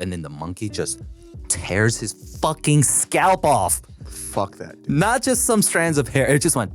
and then the monkey just tears his fucking scalp off. Fuck that, dude. Not just some strands of hair. It just went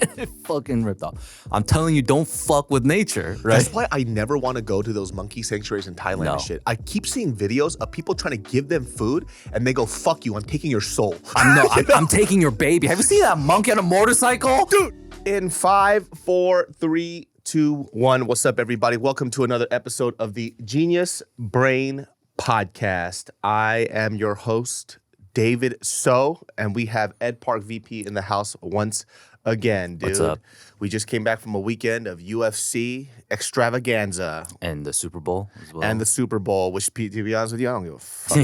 and it fucking ripped off. I'm telling you, don't fuck with nature, right? That's why I never want to go to those monkey sanctuaries in Thailand and shit. I keep seeing videos of people trying to give them food and they go, fuck you, I'm taking your soul. I'm taking your baby. Have you seen that monkey on a motorcycle? Dude, in 5, 4, 3, 2, 1. What's up, everybody? Welcome to another episode of the Genius Brain Podcast. I am your host, David So, and we have Ed Park VP in the house once again, dude. What's up? We just came back from a weekend of UFC extravaganza. And the Super Bowl as well. And the Super Bowl, which, to be honest with you, I don't give a fuck.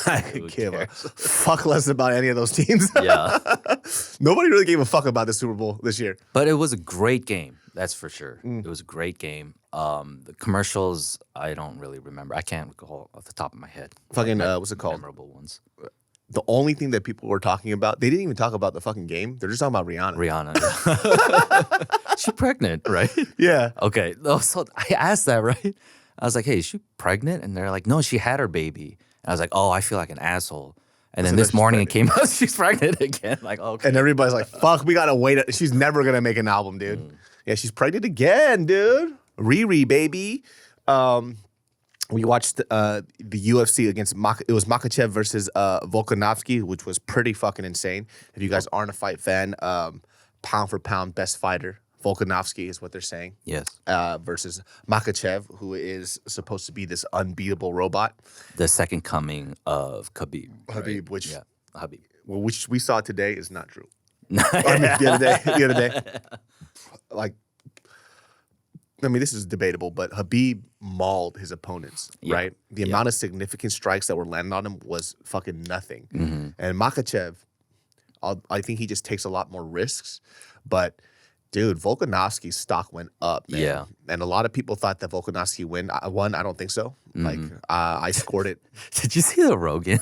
I could give a fuck less about any of those teams. Yeah. Nobody really gave a fuck about the Super Bowl this year. But it was a great game. That's for sure. It was a great game. The commercials, I don't really remember. I can't recall off the top of my head. Fucking, what's it called? Memorable ones. The only thing that people were talking about, they didn't even talk about the fucking game. They're just talking about Rihanna. Rihanna. She's pregnant, right? Yeah. Okay. So I asked that, right? I was like, hey, is she pregnant? And they're like, no, she had her baby. And I was like, oh, I feel like an asshole. And then this morning it came out, she's pregnant again. Like, okay. And everybody's like, fuck, we gotta wait. She's never gonna make an album, dude. Yeah, she's pregnant again, dude. Riri, baby. We watched the UFC against it was Makhachev versus Volkanovski, which was pretty fucking insane. If you guys aren't a fight fan, pound for pound best fighter, Volkanovski is what they're saying. Yes. Versus Makhachev, who is supposed to be this unbeatable robot. The second coming of Khabib. Khabib, which Khabib. Well, which we saw today is not true. I mean, the other day, like, I mean, this is debatable, but Khabib mauled his opponents, right? The amount of significant strikes that were landed on him was fucking nothing. And Makhachev, I think he just takes a lot more risks. But, dude, Volkanovski's stock went up, man. Yeah. And a lot of people thought that Volkanovski won. I don't think so. Like, I scored it. Did you see the Rogan?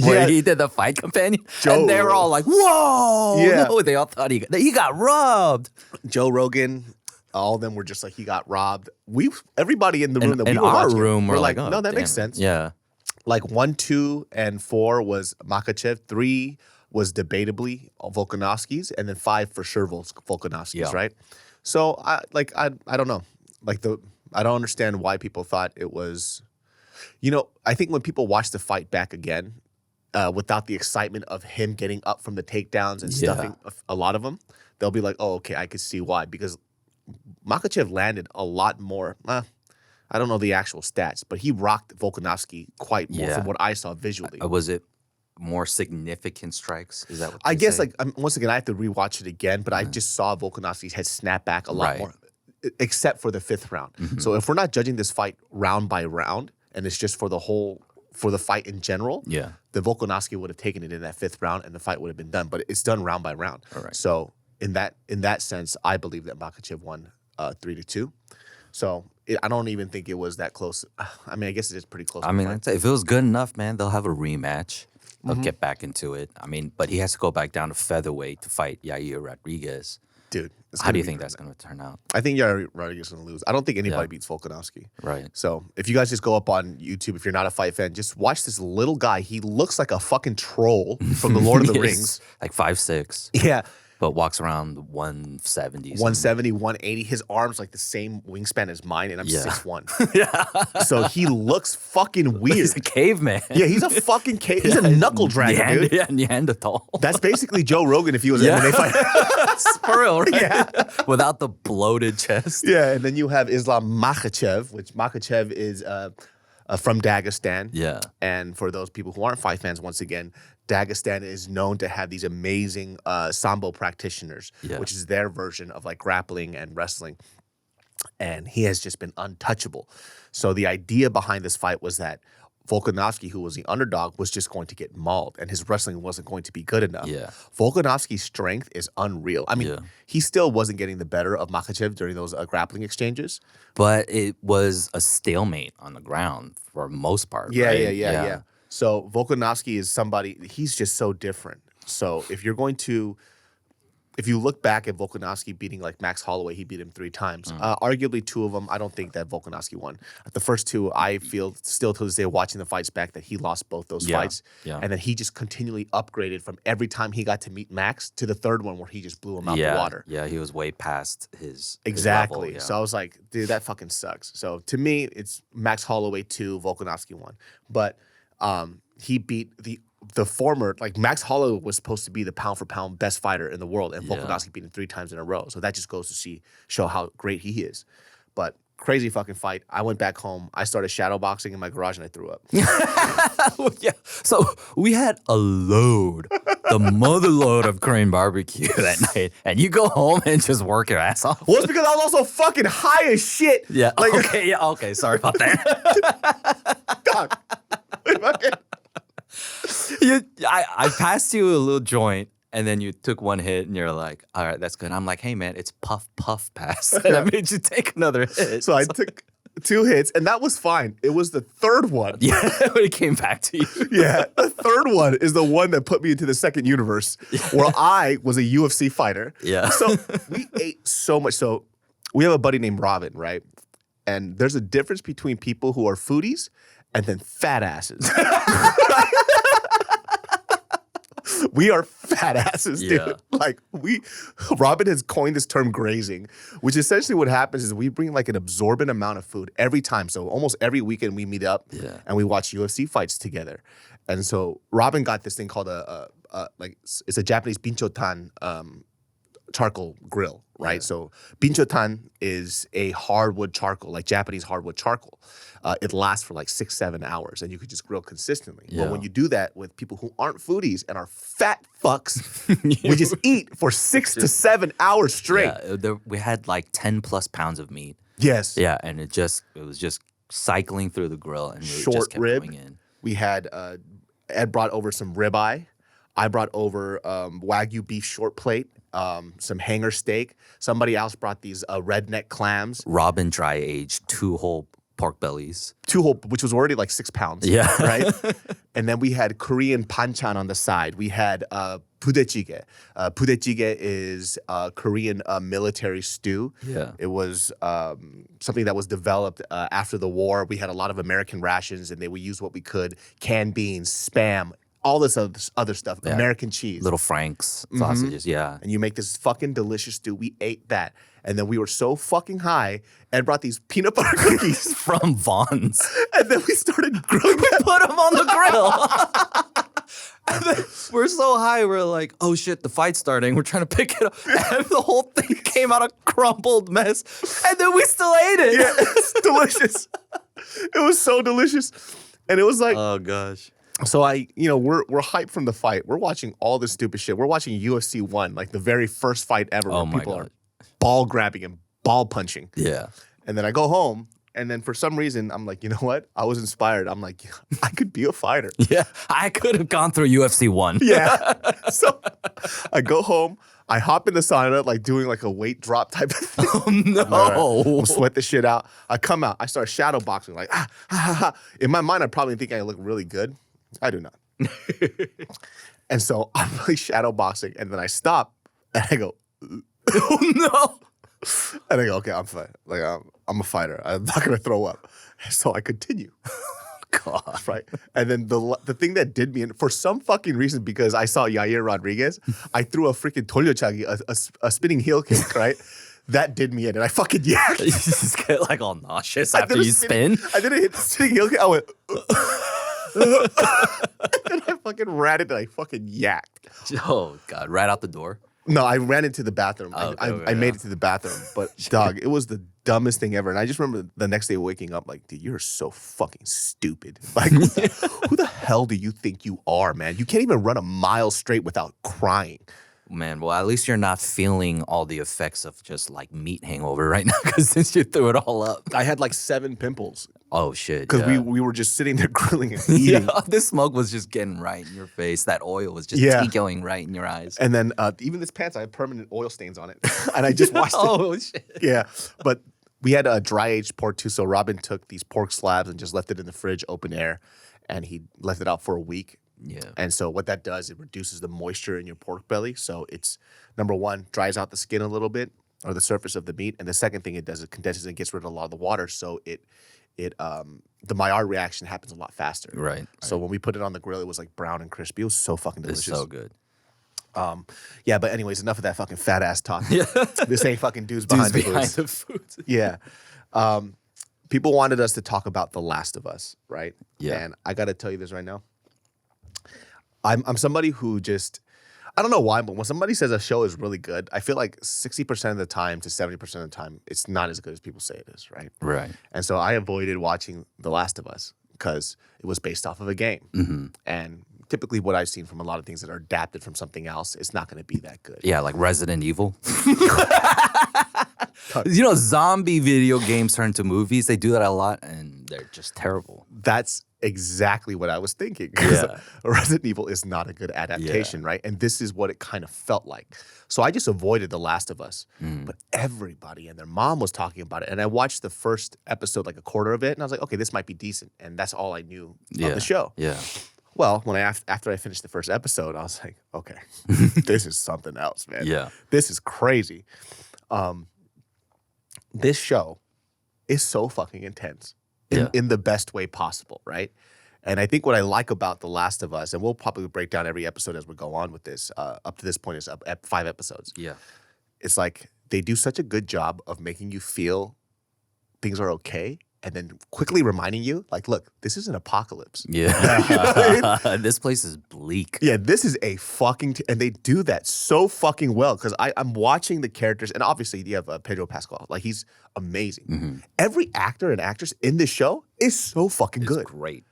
Where he did the fight companion? And they were all like, whoa! Yeah. No, they all thought he got robbed. Joe Rogan, all of them were just like, he got robbed. Everybody in the room that we in were our watching room, were we're like, oh, no, that damn makes it. sense. Yeah. Like 1, 2, and 4 was Makhachev. 3 was debatably Volkanovski's, and then 5 for sure Volkanovski's, right? So I don't know. I don't understand why people thought it was. You know, I think when people watch the fight back again, without the excitement of him getting up from the takedowns and stuffing a lot of them, they'll be like, oh, okay, I could see why. Because Makhachev landed a lot more. I don't know the actual stats, but he rocked Volkanovski quite more from what I saw visually. Was it more significant strikes? Is that what I they guess, say? once again, I have to rewatch it again, but I just saw Volkanovski's head snap back a lot more, except for the 5th round. So if we're not judging this fight round by round, and it's just for the fight in general, then Volkanovski would have taken it in that 5th round, and the fight would have been done. But it's done round by round. So in that sense, I believe that Makhachev won 3-2. So I don't even think it was that close. I mean, I guess it is pretty close. I mean, if it was good enough, man, they'll have a rematch. They'll get back into it. I mean, but he has to go back down to featherweight to fight Yair Rodriguez. Dude, how do you think that's going to turn out? I think Yair Rodriguez is going to lose. I don't think anybody beats Volkanovski. Right. So if you guys just go up on YouTube, if you're not a fight fan, just watch this little guy. He looks like a fucking troll from the Lord of the Rings. Like 5'6". Yeah. But walks around 170. 170, 180. His arm's like the same wingspan as mine, and I'm 6'1". Yeah. So he looks fucking weird. He's a caveman. Yeah, he's a fucking cave. He's a knuckle dragger, dude. Yeah, Neanderthal. That's basically Joe Rogan if he was an MMA fighter. For real, right? Yeah. Without the bloated chest. Yeah, and then you have Islam Makhachev, which Makhachev is from Dagestan. Yeah. And for those people who aren't fight fans, once again, Dagestan is known to have these amazing Sambo practitioners, which is their version of like grappling and wrestling. And he has just been untouchable. So the idea behind this fight was that Volkanovski, who was the underdog, was just going to get mauled, and his wrestling wasn't going to be good enough. Yeah. Volkanovski's strength is unreal. I mean, he still wasn't getting the better of Makhachev during those grappling exchanges. But it was a stalemate on the ground for most part. Yeah. So Volkanovski is somebody, he's just so different. So if you're going to if you look back at Volkanovski beating like Max Holloway, he beat him 3 times. Arguably 2 of them, I don't think that Volkanovski won. The first 2, I feel still to this day watching the fights back that he lost both those fights. Yeah. And then he just continually upgraded from every time he got to meet Max to the 3rd one where he just blew him out the water. Yeah, he was way past his Exactly. level, So I was like, dude, that fucking sucks. So to me, it's Max Holloway 2, Volkanovski 1. But he beat the former, like Max Holloway was supposed to be the pound for pound best fighter in the world, and Volkanovski beat him 3 times in a row. So that just goes to show how great he is. But crazy fucking fight. I went back home. I started shadow boxing in my garage and I threw up. Yeah. So we had a load, the mother load of Korean barbecue that night, and you go home and just work your ass off. Well, it's because I was also fucking high as shit. Yeah. Like, Okay. Sorry about that. dog. I passed you a little joint, and then you took one hit, and you're like, all right, that's good. I'm like, hey, man, it's puff pass. And I made you take another hit. So I took 2 hits, and that was fine. It was the 3rd one. Yeah, when it came back to you. Yeah, the 3rd one is the one that put me into the second universe where I was a UFC fighter. Yeah. So we ate so much. So we have a buddy named Robin, right? And there's a difference between people who are foodies and then fat asses. We are fat asses, dude. Yeah. Like Robin has coined this term grazing, which essentially what happens is we bring like an absorbent amount of food every time. So almost every weekend we meet up and we watch UFC fights together. And so Robin got this thing called it's a Japanese binchotan charcoal grill, right? Yeah. So binchotan is a hardwood charcoal, like Japanese hardwood charcoal. It lasts for like 6-7 hours, and you could just grill consistently. Yeah. But when you do that with people who aren't foodies and are fat fucks, we just eat for 6 to 7 hours straight. Yeah, we had like 10 plus pounds of meat. Yes. Yeah, and it was just cycling through the grill, and short just kept rib. going in. We had Ed brought over some ribeye. I brought over Wagyu beef short plate. Some hanger steak. Somebody else brought these redneck clams. Robin dry aged 2 whole pork bellies. 2 whole, which was already like 6 pounds. Yeah. Right? And then we had Korean panchan on the side. We had budae-jjigae. Budae-jjigae is Korean military stew. Yeah. It was something that was developed after the war. We had a lot of American rations, and we used what we could. Canned beans, Spam, all this other stuff, American cheese. Little Frank's sausages, yeah. And you make this fucking delicious stew. We ate that. And then we were so fucking high, Ed brought these peanut butter cookies. From Vaughn's. And then we started grilling them. Put them on the grill. And then we're so high, we're like, oh shit, the fight's starting. We're trying to pick it up. And the whole thing came out a crumpled mess. And then we still ate it. Yeah, it's delicious. It was so delicious. And it was like, oh gosh. So we're hyped from the fight. We're watching all this stupid shit. We're watching UFC 1, like the very first fight ever where people are ball grabbing and ball punching. Yeah. And then I go home, and then for some reason, I'm like, you know what? I was inspired. I'm like, I could be a fighter. Yeah. I could have gone through UFC 1. Yeah. So I go home. I hop in the sauna, like doing like a weight drop type of thing. Oh, no. I'll sweat the shit out. I come out. I start shadow boxing, like, In my mind, I probably think I look really good. I do not. And so I'm really shadow boxing, and then I stop, and I go, oh no. And I go, okay, I'm fine. Like, I'm a fighter. I'm not going to throw up. So I continue. God. Right? And then the thing that did me in, for some fucking reason, because I saw Yair Rodriguez, I threw a freaking 돌려차기, a spinning heel kick, right? That did me in, and I fucking yacked. You just get like all nauseous after you spin. I didn't hit the spinning heel kick. I went, and I fucking ran it, and I fucking yacked. Oh, God. Right out the door? No, I ran into the bathroom. I made it to the bathroom. But, dog, it was the dumbest thing ever. And I just remember the next day waking up like, dude, you're so fucking stupid. Like, who the hell do you think you are, man? You can't even run a mile straight without crying. Man, well, at least you're not feeling all the effects of just like meat hangover right now because since you threw it all up. I had like 7 pimples. Oh, shit. Because we were just sitting there grilling and eating. Yeah, this smoke was just getting right in your face. That oil was just going right in your eyes. And then even this pants, I had permanent oil stains on it. And I just washed it. Oh, shit. Yeah. But we had a dry-aged pork too. So Robin took these pork slabs and just left it in the fridge, open air. And he left it out for a week. Yeah. And so what that does, it reduces the moisture in your pork belly. So it's, number one, dries out the skin a little bit or the surface of the meat. And the second thing it does, it condenses and gets rid of a lot of the water. So the Maillard reaction happens a lot faster. Right. So when we put it on the grill, it was like brown and crispy. It was so fucking delicious. It's so good. Yeah, but anyways, enough of that fucking fat ass talk. This ain't fucking dudes behind the food. Yeah. People wanted us to talk about The Last of Us, right? Yeah. And I got to tell you this right now. I'm somebody who just, I don't know why, but when somebody says a show is really good, I feel like 60% of the time to 70% of the time, it's not as good as people say it is, right? Right. And so I avoided watching The Last of Us because it was based off of a game. Mm-hmm. And typically what I've seen from a lot of things that are adapted from something else, it's not going to be that good. Yeah, like Resident Evil. Zombie video games turn to movies. They do that a lot, and they're just terrible. That's exactly what I was thinking. Yeah. Resident Evil is not a good adaptation, right? And this is what it kind of felt like. So I just avoided The Last of Us. But everybody and their mom was talking about it. And I watched the first episode, like a quarter of it, and I was like, okay, this might be decent. And that's all I knew of the show. Yeah. Well, after I finished the first episode, I was like, okay, this is something else, man. Yeah. This is crazy. This show is so fucking intense in the best way possible, right? And I think what I like about The Last of Us, and we'll probably break down every episode as we go on with this, up to this point is up at 5 episodes. Yeah. It's like they do such a good job of making you feel things are okay and then quickly reminding you, like, look, this is an apocalypse. Yeah. You know what I mean? This place is bleak. Yeah, this is a fucking... and they do that so fucking well because I'm watching the characters, and obviously you have Pedro Pascal. Like, he's amazing. Mm-hmm. Every actor and actress in this show is so fucking It's good. great.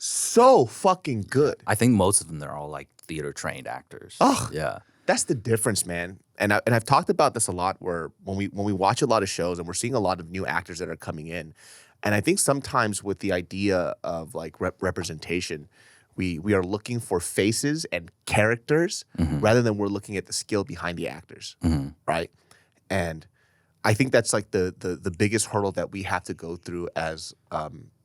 So fucking good. I think most of them, they're all like theater-trained actors. Ugh. Yeah. That's the difference, man. And I've talked about this a lot where when we watch a lot of shows and we're seeing a lot of new actors that are coming in, and I think sometimes with the idea of like representation, we are looking for faces and characters rather than we're looking at the skill behind the actors, right? And I think that's like the biggest hurdle that we have to go through as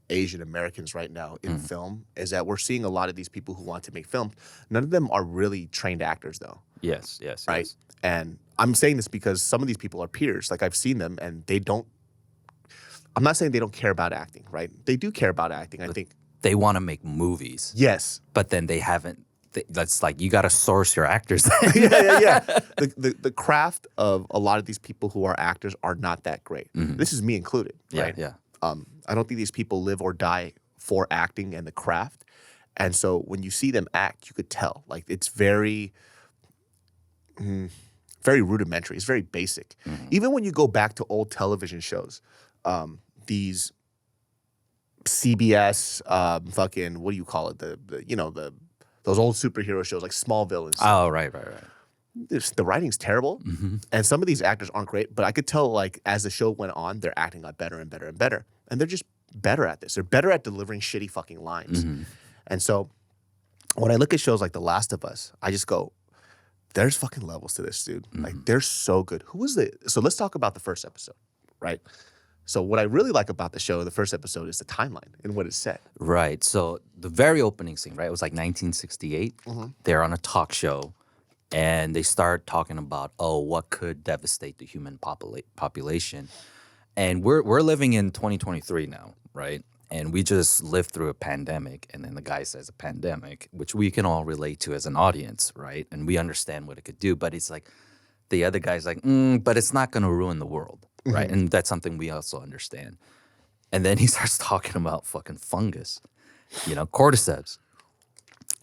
Asian Americans right now in film is that we're seeing a lot of these people who want to make films. None of them are really trained actors, though. Yes. Right? Yes. And I'm saying this because some of these people are peers. Like, I've seen them, and they don't. I'm not saying they don't care about acting, right? They do care about acting. I think They want to make movies. yes. But then they haven't. That's like, you got to source your actors. yeah. The craft of a lot of these people who are actors are not that great. This is me included, right? Yeah. I don't think these people live or die for acting and the craft. And so when you see them act, you could tell. Like, it's very, very rudimentary. It's very basic. Even when you go back to old television shows, these CBS fucking, what do you call it? Those old superhero shows like Smallville and stuff. Oh, right. The writing's terrible, and some of these actors aren't great. But I could tell, like, as the show went on, their acting got better and better and better, and they're just better at this. They're better at delivering shitty fucking lines. And so, when I look at shows like The Last of Us, I just go, "There's fucking levels to this, dude. Like, they're so good." So let's talk about the first episode, right? So what I really like about the show, the first episode, is the timeline and what it said. Right. So the very opening scene, right? It was like 1968. They're on a talk show, and they start talking about, what could devastate the human population. And we're living in 2023 now, right? And we just lived through a pandemic, and then the guy says a pandemic, which we can all relate to as an audience, right? And we understand what it could do, but it's like, the other guy's like, but it's not going to ruin the world, right? And that's something we also understand. And then he starts talking about fucking fungus, cordyceps.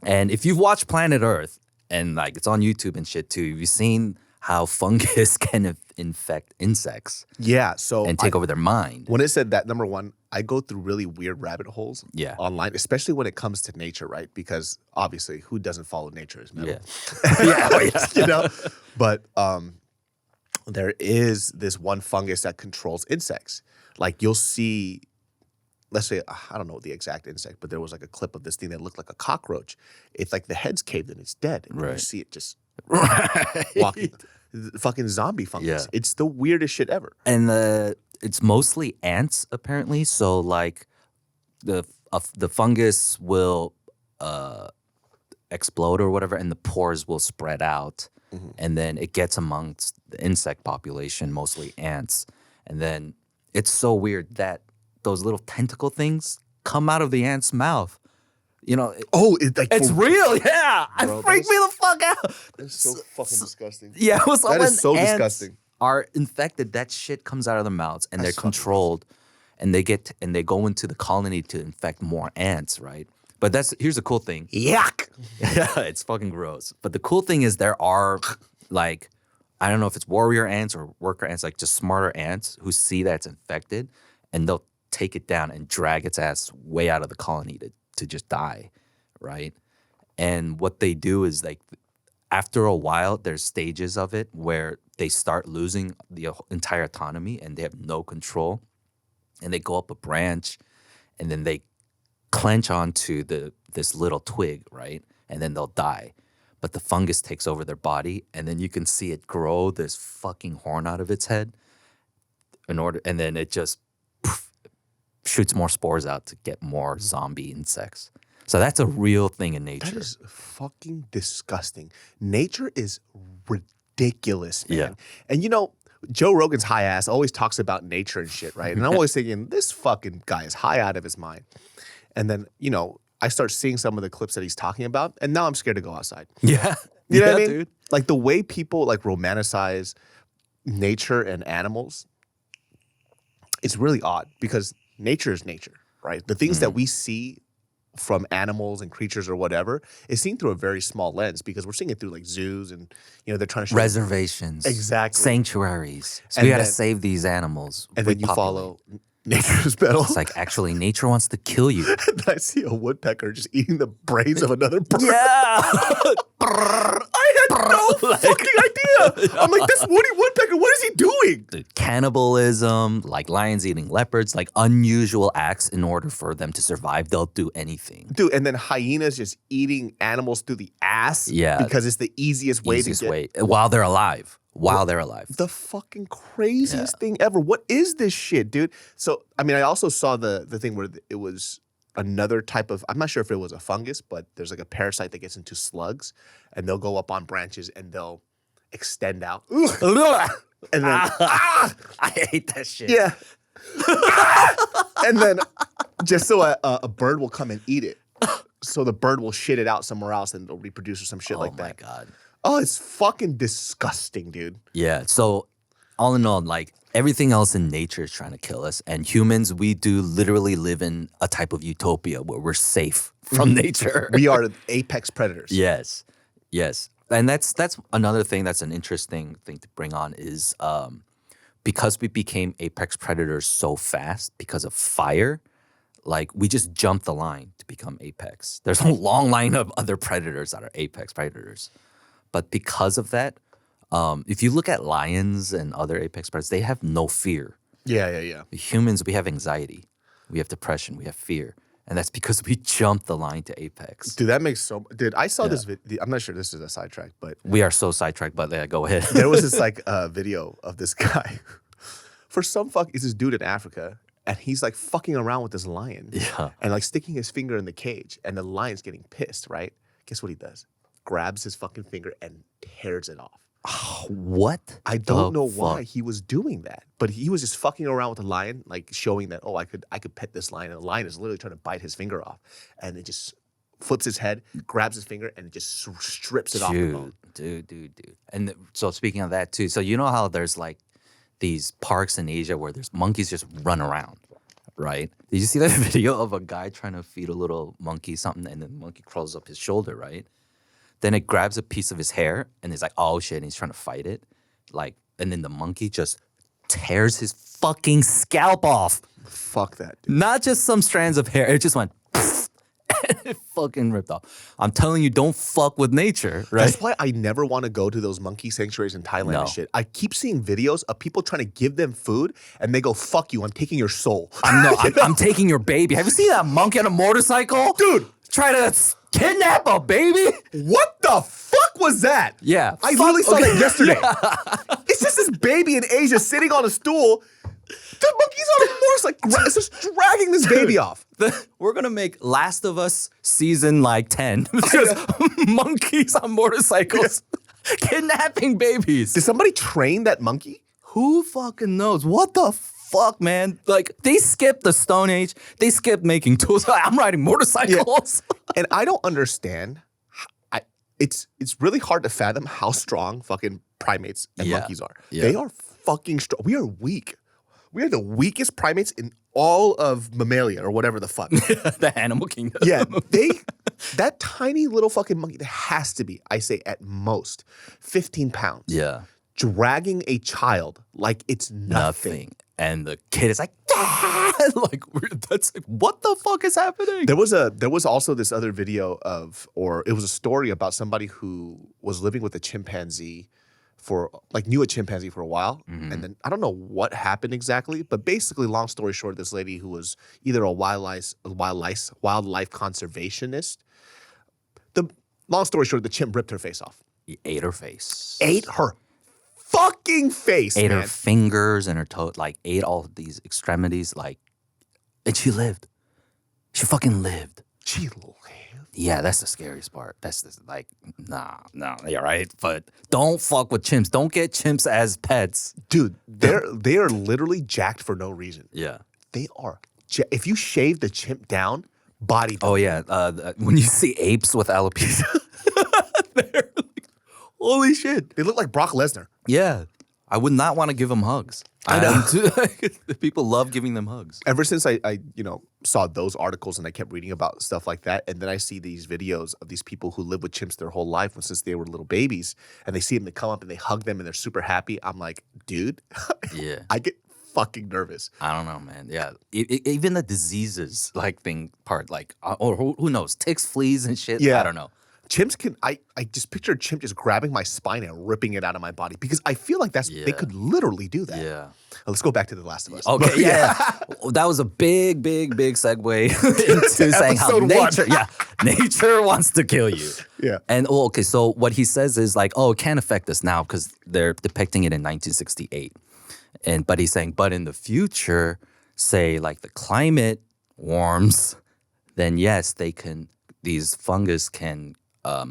And if you've watched Planet Earth, and like it's on YouTube and shit too, you've seen how fungus can infect insects. Yeah, so and take over their mind. When it said that, number one, I go through really weird rabbit holes online, especially when it comes to nature, right? Because obviously, who doesn't follow nature is metal. Yeah. But there is this one fungus that controls insects. Like, you'll see, let's say, I don't know the exact insect, but there was like a clip of this thing that looked like a cockroach. It's like the head's caved and it's dead. And you see it just walking. Fucking zombie fungus. Yeah. It's the weirdest shit ever. And it's mostly ants, apparently. So like the fungus will explode or whatever, and the pores will spread out, and then it gets amongst the insect population, mostly ants, and then it's so weird that those little tentacle things come out of the ant's mouth. You know, it's real, yeah. Bro, It freaked me the fuck out. That's so fucking disgusting. Yeah, it was That when is so ants disgusting. are infected, that shit comes out of their mouths, and That's they're controlled, and they go into the colony to infect more ants, right? But here's the cool thing. Yuck. Yeah, it's fucking gross. But the cool thing is there are like, I don't know if it's warrior ants or worker ants, like just smarter ants who see that it's infected, and they'll take it down and drag its ass way out of the colony to just die, right? And what they do is like, after a while, there's stages of it where they start losing the entire autonomy and they have no control, and they go up a branch, and then they clench onto this little twig, right? And then they'll die. But the fungus takes over their body, and then you can see it grow this fucking horn out of its head and then it just shoots more spores out to get more zombie insects. So that's a real thing in nature. That is fucking disgusting. Nature is ridiculous, man. Yeah. And you know, Joe Rogan's high ass always talks about nature and shit, right? And I'm always thinking, this fucking guy is high out of his mind. And then, you know, I start seeing some of the clips that he's talking about, and now I'm scared to go outside. Yeah. You know what I mean? Dude. Like the way people like romanticize nature and animals, it's really odd because nature is nature, right? The things that we see from animals and creatures or whatever is seen through a very small lens because we're seeing it through like zoos and, you know, they're trying to show Reservations. Exactly. Sanctuaries. So And we got to then- save these animals. and then you repopulate. follow nature's pedal. It's like, actually, nature wants to kill you. And I see a woodpecker just eating the brains of another bird. Yeah. I had no fucking idea. I'm like, this woody woodpecker, what is he doing? Dude, cannibalism, like lions eating leopards, like unusual acts in order for them to survive. They'll do anything. Dude, and then hyenas just eating animals through the ass. Yeah. Because it's the easiest way Easiest to get way. While they're alive. While they're alive. the fucking craziest thing ever. What is this shit, dude? So, I mean, I also saw the thing where it was another type of, I'm not sure if it was a fungus, but there's like a parasite that gets into slugs, and they'll go up on branches and they'll extend out. And then, I hate that shit. yeah. And then just so a bird will come and eat it. So the bird will shit it out somewhere else and it'll reproduce or some shit like that. Oh my God. Oh, it's fucking disgusting, dude. Yeah. So all in all, like everything else in nature is trying to kill us. And humans, we do literally live in a type of utopia where we're safe from nature. We are apex predators. Yes. Yes. And that's another thing that's an interesting thing to bring on is because we became apex predators so fast because of fire, like we just jumped the line to become apex. There's a long line of other predators that are apex predators. But because of that, if you look at lions and other apex predators, they have no fear. Yeah. Humans, we have anxiety, we have depression, we have fear. And that's because we jumped the line to apex. Dude, that makes so. Dude, I saw this video. I'm not sure this is a sidetrack, but We are so sidetracked, but yeah, go ahead. there was this like video of this guy. For some fuck, it's this dude in Africa, and he's like fucking around with this lion. Yeah. And like sticking his finger in the cage, and the lion's getting pissed, right? Guess what he does? Grabs his fucking finger and tears it off. What? I don't know the why fuck? he was doing that, but he was just fucking around with the lion, like showing that, oh, I could pet this lion, and the lion is literally trying to bite his finger off, and it just flips his head, grabs his finger, and it just strips it off the bone. Dude. And so speaking of that too, so you know how there's like these parks in Asia where there's monkeys just run around, right? Did you see that video of a guy trying to feed a little monkey something, and the monkey crawls up his shoulder, right? Then it grabs a piece of his hair, and it's like, oh shit, and he's trying to fight it. Like, and then the monkey just tears his fucking scalp off. Fuck that, dude. Not just some strands of hair. It just went and it fucking ripped off. I'm telling you, don't fuck with nature, right? That's why I never want to go to those monkey sanctuaries in Thailand No. and shit. I keep seeing videos of people trying to give them food, and they go, fuck you, I'm taking your soul. I'm taking your baby. Have you seen that monkey on a motorcycle? Dude. Try to kidnap a baby? What the fuck was that? Yeah. I literally saw that yesterday. It's just this baby in Asia sitting on a stool, The monkey's on a motorcycle. It's just dragging this baby off. We're gonna make Last of Us season like 10 because monkeys on motorcycles kidnapping babies. Did somebody train that monkey? Who fucking knows? What the fuck, man? Like, they skipped the Stone Age. They skipped making tools. I'm riding motorcycles. Yeah. And I don't understand. It's really hard to fathom how strong fucking primates and monkeys are. Yeah. They are fucking strong. We are weak. We are the weakest primates in all of mammalia or whatever the fuck. The animal kingdom. Yeah, that tiny little fucking monkey, that has to be, I say at most, 15 pounds. Yeah. Dragging a child like it's nothing. And the kid is like, like that's like, what the fuck is happening? There was also this other video or it was a story about somebody who was living with a chimpanzee knew a chimpanzee for a while. Mm-hmm. And then I don't know what happened exactly, but basically, long story short, this lady who was either a wildlife conservationist, long story short, the chimp ripped her face off. He ate her face. Ate her fucking face, ate man. her fingers and her toe, like ate all of these extremities, like, and she lived. She fucking lived. She lived. Yeah, that's the scariest part. Like, nah, you're right. But don't fuck with chimps. Don't get chimps as pets. Dude, they are literally jacked for no reason. Yeah. They are. If you shave the chimp down, body. Oh, yeah. When you see apes with alopecia, they're like, holy shit. They look like Brock Lesnar. Yeah. I would not want to give them hugs. I know. People love giving them hugs. Ever since I saw those articles and I kept reading about stuff like that, and then I see these videos of these people who live with chimps their whole life since they were little babies, and they see them, they come up and they hug them and they're super happy. I'm like, dude, yeah, I get fucking nervous. I don't know, man. Yeah, even the diseases part, like, or who knows, ticks, fleas, and shit. Yeah. I don't know. Chimps can, I just picture a chimp just grabbing my spine and ripping it out of my body because I feel like they could literally do that. Yeah. Let's go back to The Last of Us. Okay, yeah. That was a big segue into saying how nature wants to kill you. Yeah. And, okay, so what he says is like, it can't affect us now because they're depicting it in 1968. But he's saying, but in the future, say like the climate warms, then yes, these fungus can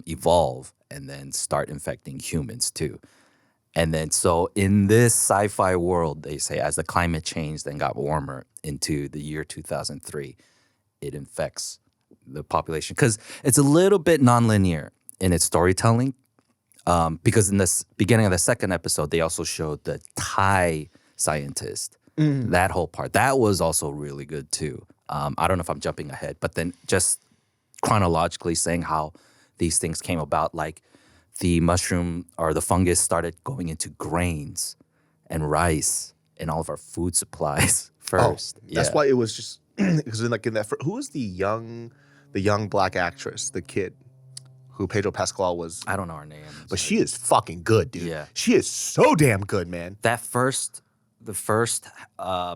evolve and then start infecting humans too. And then so in this sci-fi world, they say as the climate changed and got warmer into the year 2003, it infects the population. Because it's a little bit nonlinear in its storytelling. Because in the beginning of the second episode, they also showed the Thai scientist. That whole part. That was also really good too. I don't know if I'm jumping ahead, but then just chronologically saying how these things came about, like the mushroom or the fungus started going into grains and rice and all of our food supplies first. That's why it was just because in that who was the young black actress, the kid who Pedro Pascal was? I don't know her name, but she is fucking good, dude. Yeah, she is so damn good, man. The first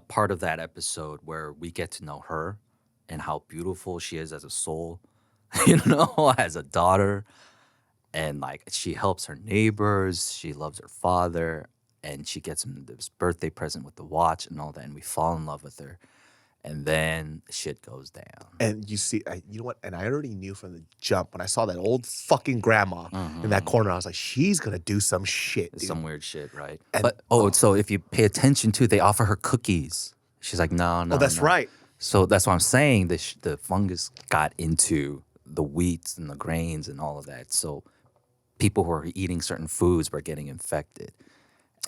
part of that episode where we get to know her and how beautiful she is as a soul. As a daughter, and like she helps her neighbors, she loves her father, and she gets him this birthday present with the watch and all that, and we fall in love with her, and then shit goes down. And you see, you know what? And I already knew from the jump when I saw that old fucking grandma in that corner. I was like, she's gonna do some shit, dude. Some weird shit, right? So if you pay attention to, they offer her cookies. She's like, no. Oh, that's right. So that's what I'm saying. The fungus got into the wheats and the grains and all of that. So people who are eating certain foods were getting infected.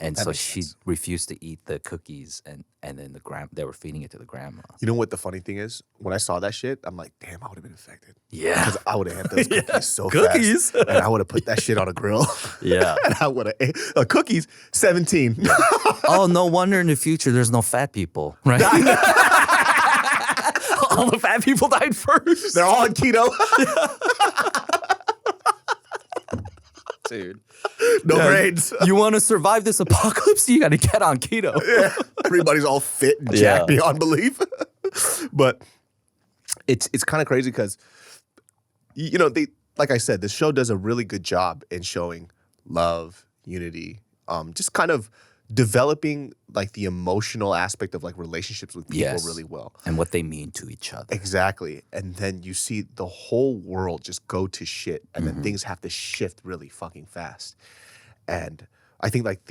And so she refused to eat the cookies and then they were feeding it to the grandma. You know what the funny thing is? When I saw that shit, I'm like, damn, I would have been infected. Yeah. Because I would have had those cookies so fast. And I would have put that shit on a grill. Yeah. And I would have cookies, 17. Yeah. Oh, no wonder in the future there's no fat people, right? All the fat people died first. They're all on keto. Dude. No grades. You want to survive this apocalypse? You got to get on keto. Yeah. Everybody's all fit and jacked beyond belief. But it's kind of crazy because, they, like I said, this show does a really good job in showing love, unity, just kind of developing like the emotional aspect of like relationships with people Yes. really well. And what they mean to each other. Exactly. And then you see the whole world just go to shit, and then things have to shift really fucking fast. And I think like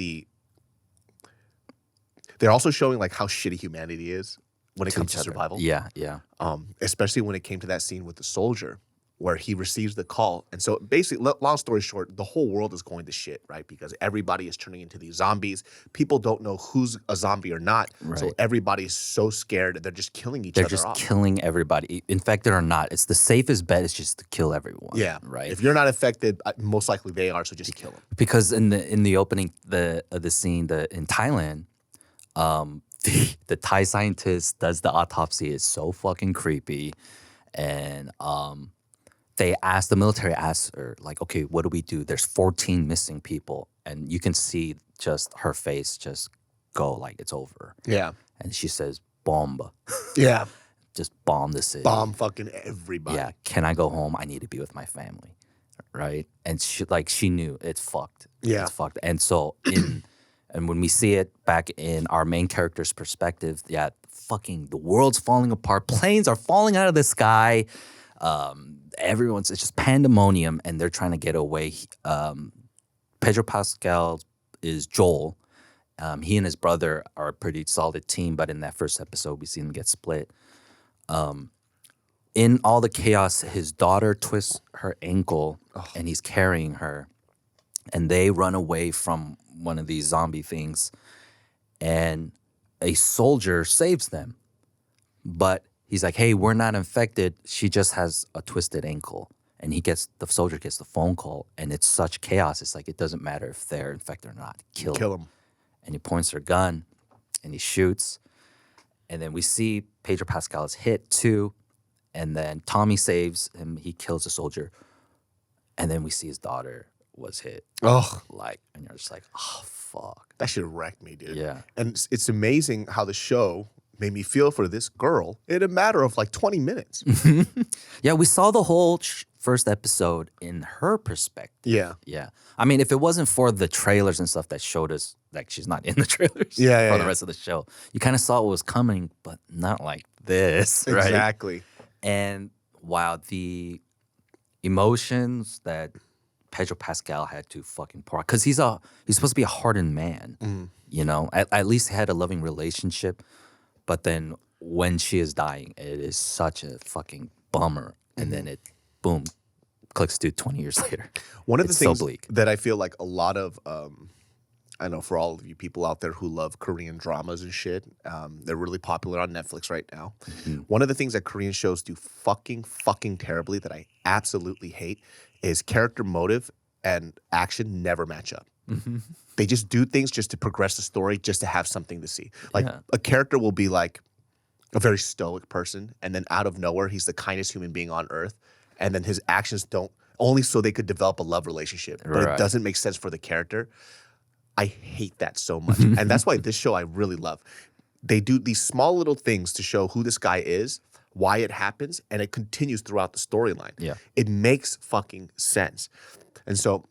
they're also showing like how shitty humanity is when it comes to survival. Yeah. Especially when it came to that scene with the soldier where he receives the call. And so basically, long story short, the whole world is going to shit, right? Because everybody is turning into these zombies. People don't know who's a zombie or not. Right. So everybody's so scared. They're just killing each They're other just off. killing everybody. Infected or not, it's the safest bet is just to kill everyone. Yeah. Right. If you're not affected, most likely they are, so just kill them. Because in the opening the scene in Thailand, the Thai scientist does the autopsy. It's so fucking creepy, and the military asks her like, okay, what do we do? There's 14 missing people, and you can see just her face just go like it's over. Yeah. And she says, "Bomb." Yeah. Just bomb the city. Bomb fucking everybody. Yeah. Can I go home? I need to be with my family. Right. And she knew it's fucked. Yeah. It's fucked. And so and when we see it back in our main character's perspective, yeah, fucking the world's falling apart. Planes are falling out of the sky. It's just pandemonium, and they're trying to get away. Pedro Pascal is Joel. He and his brother are a pretty solid team, but in that first episode, we see them get split. In all the chaos, his daughter twists her ankle, and he's carrying her, and they run away from one of these zombie things, and a soldier saves them. But he's like, hey, we're not infected. She just has a twisted ankle. And the soldier gets the phone call, and it's such chaos. It's like, it doesn't matter if they're infected or not. Kill them. And he points her gun, and he shoots. And then we see Pedro Pascal is hit too. And then Tommy saves him. He kills the soldier. And then we see his daughter was hit. Oh. And you're just like, oh, fuck. That shit wrecked me, dude. Yeah. And it's amazing how the show made me feel for this girl in a matter of like 20 minutes. Yeah, we saw the whole first episode in her perspective. Yeah. Yeah. I mean, if it wasn't for the trailers and stuff that showed us, like, she's not in the trailers Yeah, for the rest of the show, you kind of saw what was coming, but not like this, right? Exactly. And wow, the emotions that Pedro Pascal had to fucking pour out, because he's supposed to be a hardened man, you know? At least he had a loving relationship, but then when she is dying, it is such a fucking bummer. And then it, boom, clicks to 20 years later. One of the things so bleak. that I feel like a lot of, I know for all of you people out there who love Korean dramas and shit, they're really popular on Netflix right now. One of the things that Korean shows do fucking terribly that I absolutely hate is character motive and action never match up. They just do things just to progress the story, just to have something to see. Like a character will be like a very stoic person, and then out of nowhere, he's the kindest human being on earth. And then his actions don't, only so they could develop a love relationship. But it doesn't make sense for the character. I hate that so much. And that's why this show I really love. They do these small little things to show who this guy is, why it happens, and it continues throughout the storyline. Yeah. It makes fucking sense. And so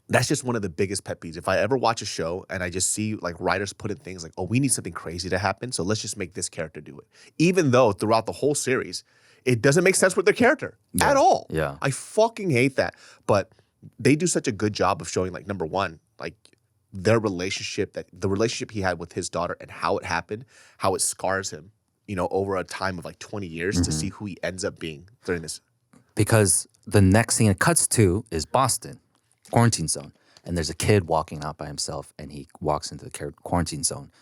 that's just one of the biggest pet peeves. If I ever watch a show and I just see like writers put in things like, oh, we need something crazy to happen, so let's just make this character do it. Even though throughout the whole series, it doesn't make sense with their character at all. Yeah. I fucking hate that. But they do such a good job of showing, like, number one, like their relationship, the relationship he had with his daughter and how it happened, how it scars him, you know, over a time of like 20 years to see who he ends up being during this. Because the next thing it cuts to is Boston, quarantine zone. And there's a kid walking out by himself, and he walks into the quarantine zone.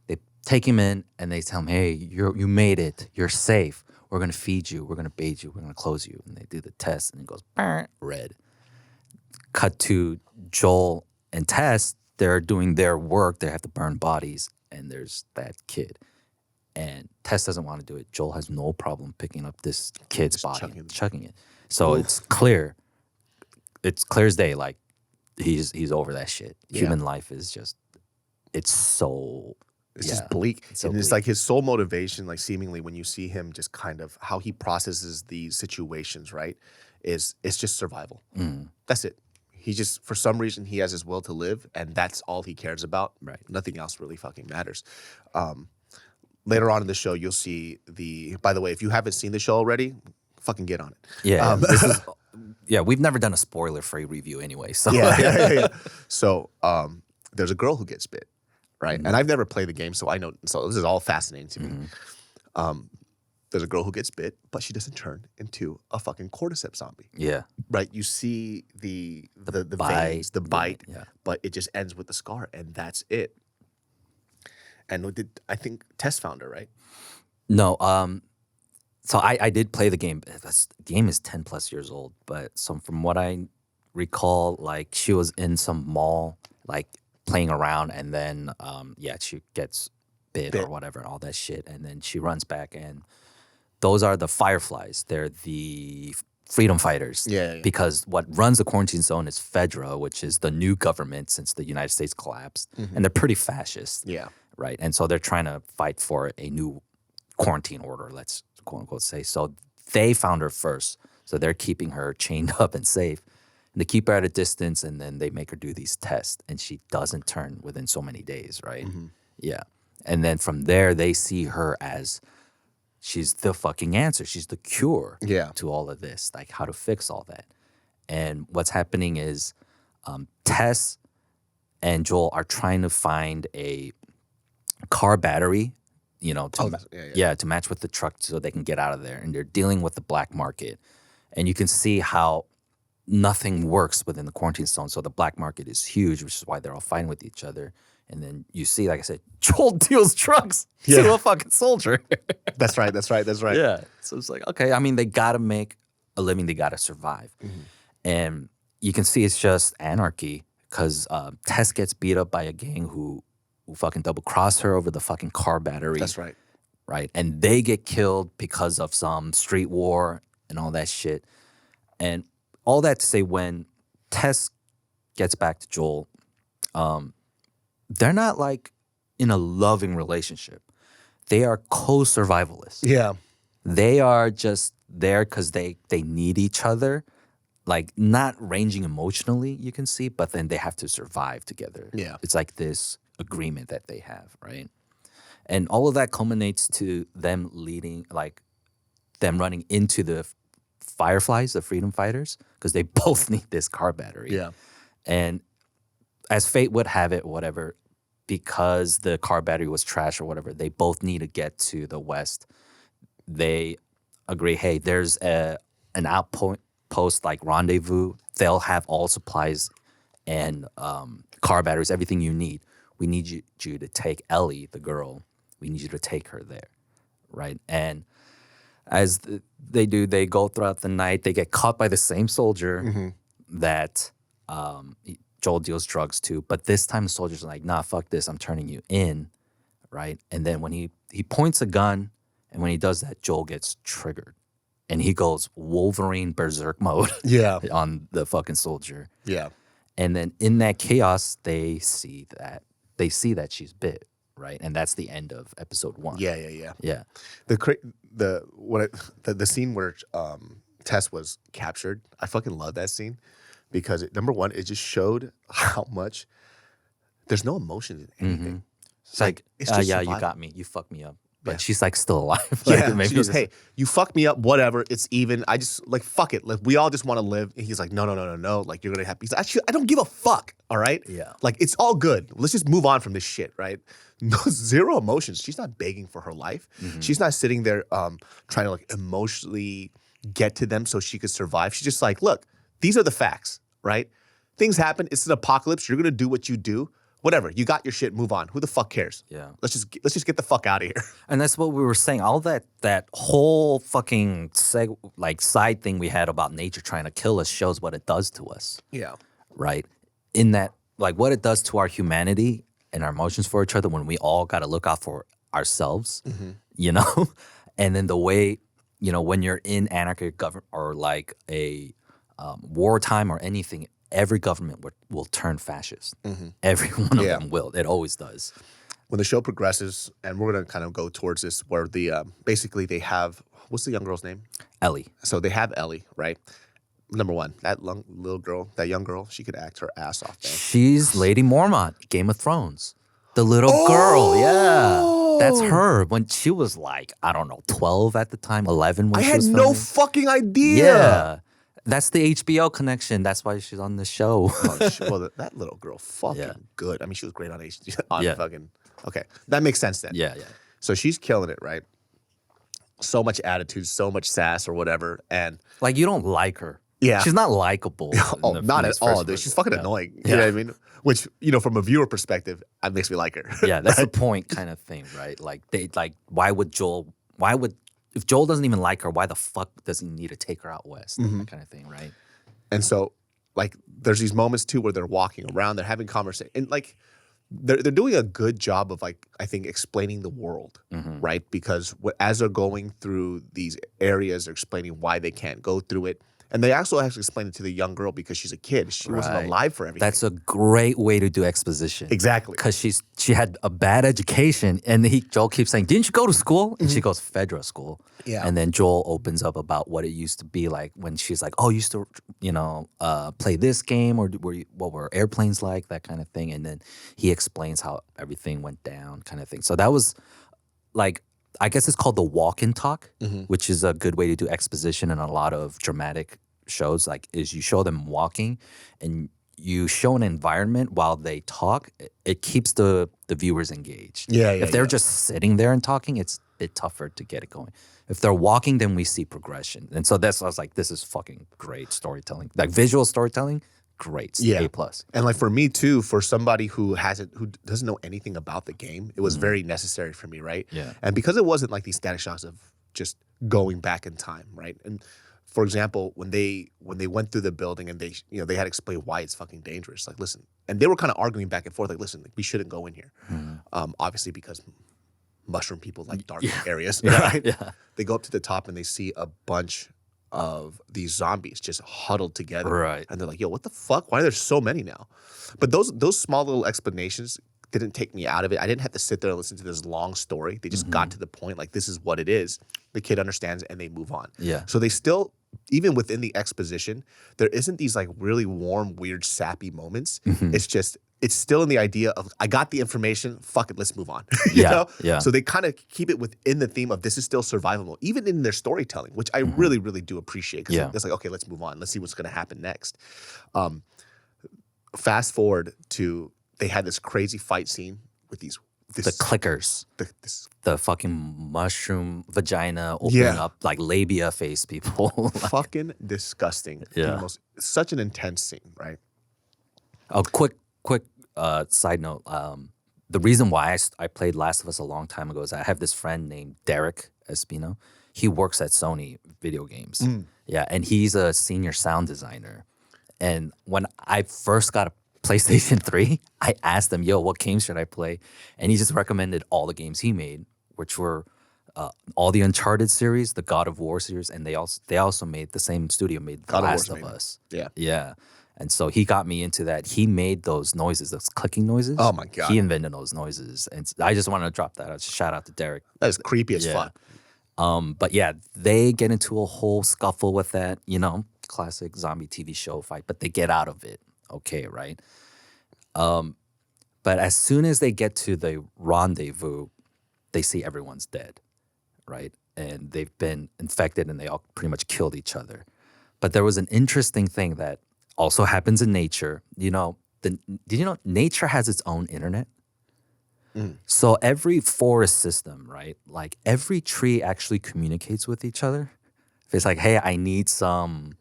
They take him in, and they tell him, hey, you made it. You're safe. We're going to feed you. We're going to bathe you. We're going to clothe you. And they do the test, and it goes, red. Cut to Joel and Tess. They're doing their work. They have to burn bodies, and there's that kid. And Tess doesn't want to do it. Joel has no problem picking up this kid's body and chucking it. So it's clear. It's clear as day, like, he's over that shit. Human life is just, it's so... It's just bleak. And it's like his sole motivation, like seemingly when you see him just kind of how he processes these situations, right, is it's just survival. That's it. He just, for some reason, he has his will to live, and that's all he cares about. Right. Nothing else really fucking matters. Later on in the show, you'll see by the way, if you haven't seen the show already, fucking get on it. Yeah, this is. Yeah, we've never done a spoiler-free review anyway. So Yeah. So there's a girl who gets bit, right? And I've never played the game, so I know. So this is all fascinating to me. There's a girl who gets bit, but she doesn't turn into a fucking cordyceps zombie. Yeah. Right? You see the bite, veins, the bite, yeah. but it just ends with the scar, and that's it. And I think Tess found her, right? No, so I did play the game. The game is 10 plus years old, but from what I recall, like she was in some mall, like playing around, and then she gets bit or whatever, and all that shit, and then she runs back, and those are the Fireflies. They're the freedom fighters. Yeah. Because what runs the quarantine zone is Fedra, which is the new government since the United States collapsed, and they're pretty fascist. Yeah. Right, and so they're trying to fight for a new quarantine order, let's quote unquote say. So they found her first, so they're keeping her chained up and safe. And they keep her at a distance, and then they make her do these tests, and she doesn't turn within so many days, right? Yeah, and then from there they see her as she's the fucking answer. She's the cure to all of this, like how to fix all that. And what's happening is Tess and Joel are trying to find a car battery, to match with the truck so they can get out of there. And they're dealing with the black market. And you can see how nothing works within the quarantine zone. So the black market is huge, which is why they're all fighting with each other. And then you see, like I said, Joel deals drugs to a fucking soldier. That's right. Yeah. So it's like, okay, I mean, they got to make a living. They got to survive. And you can see it's just anarchy because Tess gets beat up by a gang who fucking double-cross her over the fucking car battery. That's right. Right? And they get killed because of some street war and all that shit. And all that to say, when Tess gets back to Joel, they're not like in a loving relationship. They are co-survivalists. Yeah. They are just there because they need each other. Like, not ranging emotionally, you can see, but then they have to survive together. Yeah. It's like this agreement that they have, right? And all of that culminates to them running into the Fireflies, the freedom fighters, because they both need this car battery. Yeah. And as fate would have it, whatever, because the car battery was trash or whatever, they both need to get to the West. They agree, hey, there's an outpost like rendezvous. They'll have all supplies and car batteries, everything you need. We need you to take Ellie, the girl. We need you to take her there, right? And as they do, they go throughout the night. They get caught by the same soldier that Joel deals drugs to. But this time the soldier's like, nah, fuck this. I'm turning you in, right? And then when he points a gun, and when he does that, Joel gets triggered. And he goes Wolverine berserk mode on the fucking soldier. Yeah. And then in that chaos, they see that she's bit, right? And that's the end of episode 1. Yeah. The scene where Tess was captured, I fucking love that scene because number one, it just showed how much there's no emotion in anything. It's like it's just you got me, you fucked me up. But she's like still alive. Like, yeah, she goes, hey, you fucked me up, whatever. It's even. I just like fuck it. Like we all just want to live. And he's like, no. Like you're gonna have. He's like, actually, I don't give a fuck. All right. Yeah. Like it's all good. Let's just move on from this shit. Right. No, zero emotions. She's not begging for her life. She's not sitting there trying to like emotionally get to them so she could survive. She's just like, look, these are the facts. Right. Things happen. It's an apocalypse. You're gonna do what you do. Whatever, you got your shit, move on. Who the fuck cares? Yeah. Let's just get the fuck out of here. And that's what we were saying. All that whole fucking side thing we had about nature trying to kill us shows what it does to us. Yeah. Right? In that, like what it does to our humanity and our emotions for each other when we all got to look out for ourselves, you know? And then the way, you know, when you're in anarchic government or like a wartime or anything, every government will turn fascist. Every one of them will. It always does. When the show progresses, and we're going to kind of go towards this, where the basically they have, what's the young girl's name? Ellie. So they have Ellie, right? number one, that little girl, that young girl, she could act her ass off, man. She's Lady Mormont, Game of Thrones. The little girl, yeah. That's her when she was like, I don't know, 12 at the time, 11 when I she had was no filming. fucking idea. Yeah. That's the HBO connection. That's why she's on the show. Well, that little girl, fucking good. I mean, she was great on HBO. Yeah. Fucking, okay. That makes sense then. Yeah. So she's killing it, right? So much attitude, so much sass or whatever. And Like, you don't like her. Yeah. She's not likable. Not at all, dude. She's fucking annoying. You know what I mean? Which, from a viewer perspective, it makes me like her. Yeah, that's the point kind of thing, right? Like, if Joel doesn't even like her, why the fuck does he need to take her out west? That kind of thing, right? And so, like, there's these moments too where they're walking around, they're having conversation, and like, they're doing a good job of, like, I think, explaining the world, right? Because as they're going through these areas, they're explaining why they can't go through it. And they also actually explain it to the young girl because she's a kid. She wasn't alive for everything. That's a great way to do exposition. Exactly. Because she had a bad education, and Joel keeps saying, "Didn't you go to school?" And she goes, "Fedra school." Yeah. And then Joel opens up about what it used to be like when she's like, "Oh, you used to, play this game, or what were airplanes like?" That kind of thing. And then he explains how everything went down, kind of thing. So that was like, I guess it's called the walk and talk, which is a good way to do exposition in a lot of dramatic shows. Like, is you show them walking and you show an environment while they talk. It keeps the viewers engaged. If they're just sitting there and talking, it's a bit tougher to get it going. If they're walking, then we see progression. And so I was like, this is fucking great storytelling. Like, visual storytelling, great. A+. And like, for me too, for somebody who doesn't know anything about the game, it was very necessary for me, right? Yeah. And because it wasn't like these static shots of just going back in time, right? And for example, when they went through the building and they had to explain why it's fucking dangerous, like, listen, and they were kind of arguing back and forth, like, listen, like, we shouldn't go in here, obviously because mushroom people like dark areas, right? They go up to the top and they see a bunch of these zombies just huddled together, Right? And they're like, "Yo, what the fuck? Why are there so many now?" But those small little explanations didn't take me out of it. I didn't have to sit there and listen to this long story. They just got to the point, like, this is what it is. The kid understands and they move on. Yeah. So they still, even within the exposition, there isn't these like really warm, weird, sappy moments. It's still in the idea of, I got the information, fuck it, let's move on. you know? So they kind of keep it within the theme of this is still survivable, even in their storytelling, which I really, really do appreciate. Because it's like, okay, let's move on. Let's see what's going to happen next. Fast forward to, they had this crazy fight scene with the clickers. The fucking mushroom vagina opening up, like labia face people. Fucking disgusting. Such an intense scene, right? A quick side note. The reason why I played Last of Us a long time ago is I have this friend named Derek Espino. He works at Sony Video Games. Yeah, and he's a senior sound designer. And when I first got a PlayStation 3, I asked him, "Yo, what games should I play?" And he just recommended all the games he made, which were all the Uncharted series, the God of War series, and they also made, the same studio made The Last of Us. Yeah. And so he got me into that. He made those noises, those clicking noises. Oh my God. He invented those noises. And I just wanted to drop that. Shout out to Derek. That is creepy as fuck. But yeah, they get into a whole scuffle with that, classic zombie TV show fight, but they get out of it. Okay, right? But as soon as they get to the rendezvous, they see everyone's dead, right? And they've been infected and they all pretty much killed each other. But there was an interesting thing that also happens in nature. Did you know nature has its own internet? So every forest system, right? Like, every tree actually communicates with each other. If it's like, hey, I need some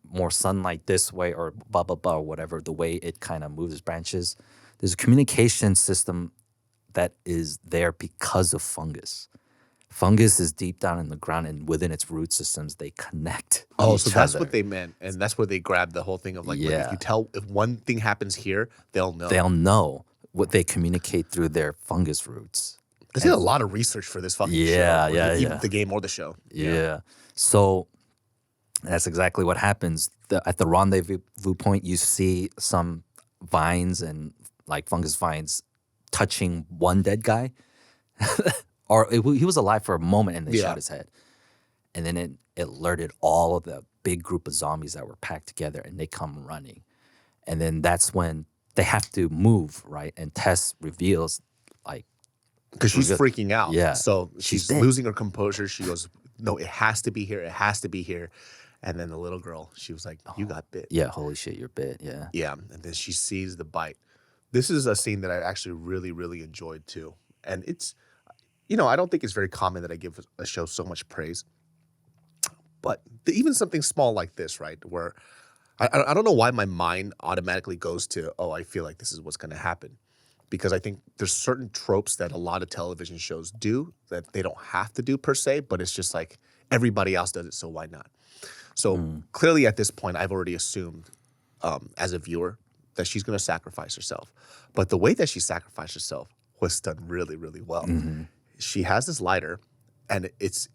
more sunlight this way, or blah, blah, blah, or whatever, the way it kind of moves its branches. There's a communication system that is there because of fungus. Fungus is deep down in the ground, and within its root systems, they connect. Oh, so that's what they meant. And that's where they grabbed the whole thing of like, if one thing happens here, they'll know. They'll know what they communicate through their fungus roots. They did a lot of research for this fucking show. Either the game or the show. Yeah. So that's exactly what happens. At the rendezvous point, you see some vines and like fungus vines touching one dead guy. He was alive for a moment and they shot his head. And then it alerted all of the big group of zombies that were packed together, and they come running. And then that's when they have to move, right? And Tess reveals, like, because she's freaking out. Yeah. So she's dead. losing her composure. She goes, no, it has to be here. It has to be here. And then the little girl, she was like, you got bit. Yeah, holy shit, you're bit, yeah. Yeah, and then she sees the bite. This is a scene that I actually really, really enjoyed too. And it's, I don't think it's very common that I give a show so much praise. But even something small like this, right, where I don't know why my mind automatically goes to, oh, I feel like this is what's going to happen. Because I think there's certain tropes that a lot of television shows do that they don't have to do per se, but it's just like everybody else does it, so why not? So clearly at this point, I've already assumed as a viewer that she's going to sacrifice herself. But the way that she sacrificed herself was done really, really well. She has this lighter, and it's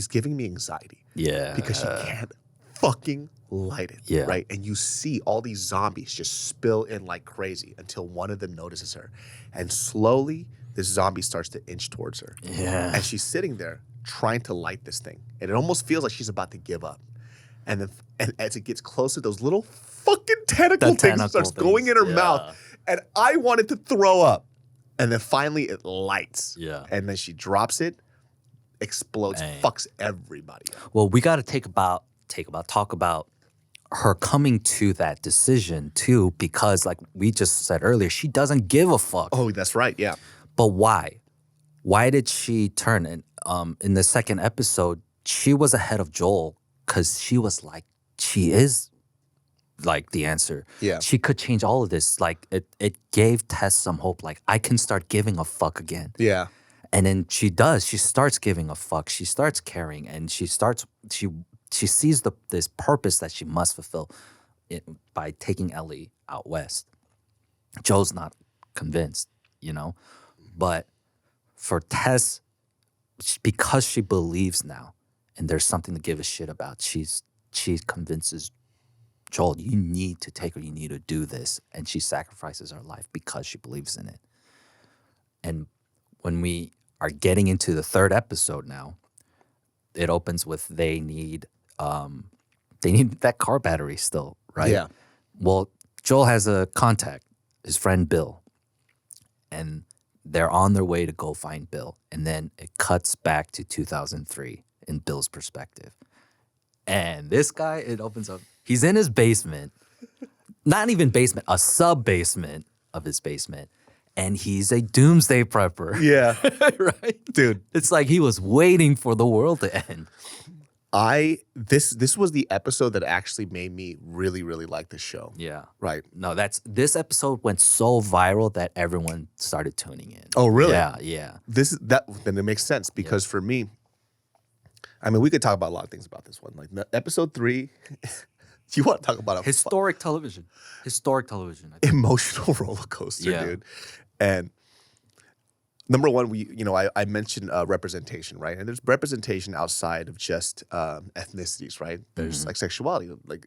giving me anxiety. Yeah. Because she can't fucking light it, right? And you see all these zombies just spill in like crazy until one of them notices her. And slowly, this zombie starts to inch towards her. Yeah. And she's sitting there trying to light this thing. And it almost feels like she's about to give up. And then and as it gets closer, those little fucking tentacle things starts going in her mouth. And I wanted to throw up. And then finally it lights. Yeah. And then she drops it, explodes, fucks everybody up. Well, we got to talk about her coming to that decision too, because like we just said earlier, she doesn't give a fuck. Oh, that's right. Yeah. But why? Why did she turn? And in the second episode, she was ahead of Joel because she was like, she is like the answer. Yeah. She could change all of this. Like it gave Tess some hope. Like I can start giving a fuck again. Yeah. And then she does. She starts giving a fuck. She starts caring, and she sees this purpose that she must fulfill by taking Ellie out west. Joe's not convinced, but for Tess, because she believes now, and there's something to give a shit about, she convinces Joel, you need to take her, you need to do this, and she sacrifices her life because she believes in it. And when we are getting into the third episode now, it opens with they need that car battery still, right? Yeah. Well, Joel has a contact, his friend Bill, and they're on their way to go find Bill. And then it cuts back to 2003 in Bill's perspective. And this guy, it opens up, he's in his basement, not even basement, a sub-basement of his basement. And he's a doomsday prepper. Yeah. Right? Dude. It's like he was waiting for the world to end. This was the episode that actually made me really, really like this show. Yeah. Right. No, this episode went so viral that everyone started tuning in. Oh, really? Yeah. Then it makes sense because for me, I mean, we could talk about a lot of things about this one. Like episode 3, you want to talk about historic television. Historic television. Emotional roller coaster, dude. And number one, I mentioned representation, right? And there's representation outside of just ethnicities, right? There's like sexuality. Like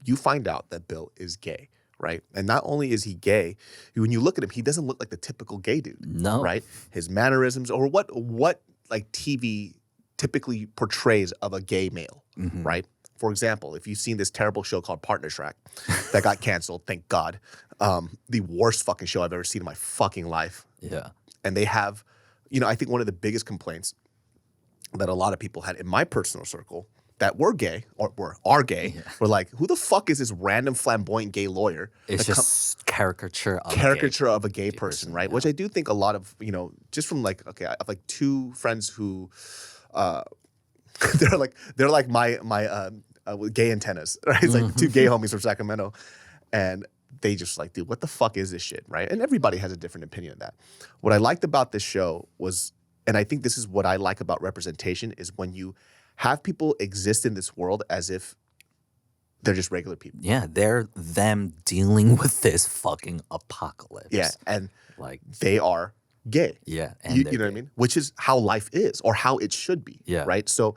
you find out that Bill is gay, right? And not only is he gay, when you look at him, he doesn't look like the typical gay dude. No. Right? His mannerisms or what like TV typically portrays of a gay male, right? For example, if you've seen this terrible show called Partner Track that got canceled, thank God. The worst fucking show I've ever seen in my fucking life. Yeah. And they have, I think one of the biggest complaints that a lot of people had in my personal circle that were gay or are gay were like, who the fuck is this random flamboyant gay lawyer? It's just caricature of a gay person, right? Yeah. Which I do think a lot of, just from like, okay, I have like 2 friends who, they're like my gay antennas, right? It's like 2 gay homies from Sacramento, and they just like, dude, what the fuck is this shit, right? And everybody has a different opinion of that. What I liked about this show was, and I think this is what I like about representation, is when you have people exist in this world as if they're just regular people. Yeah, they're them dealing with this fucking apocalypse. Yeah, and like they are gay. Yeah. And you know what I mean? Which is how life is or how it should be, right? So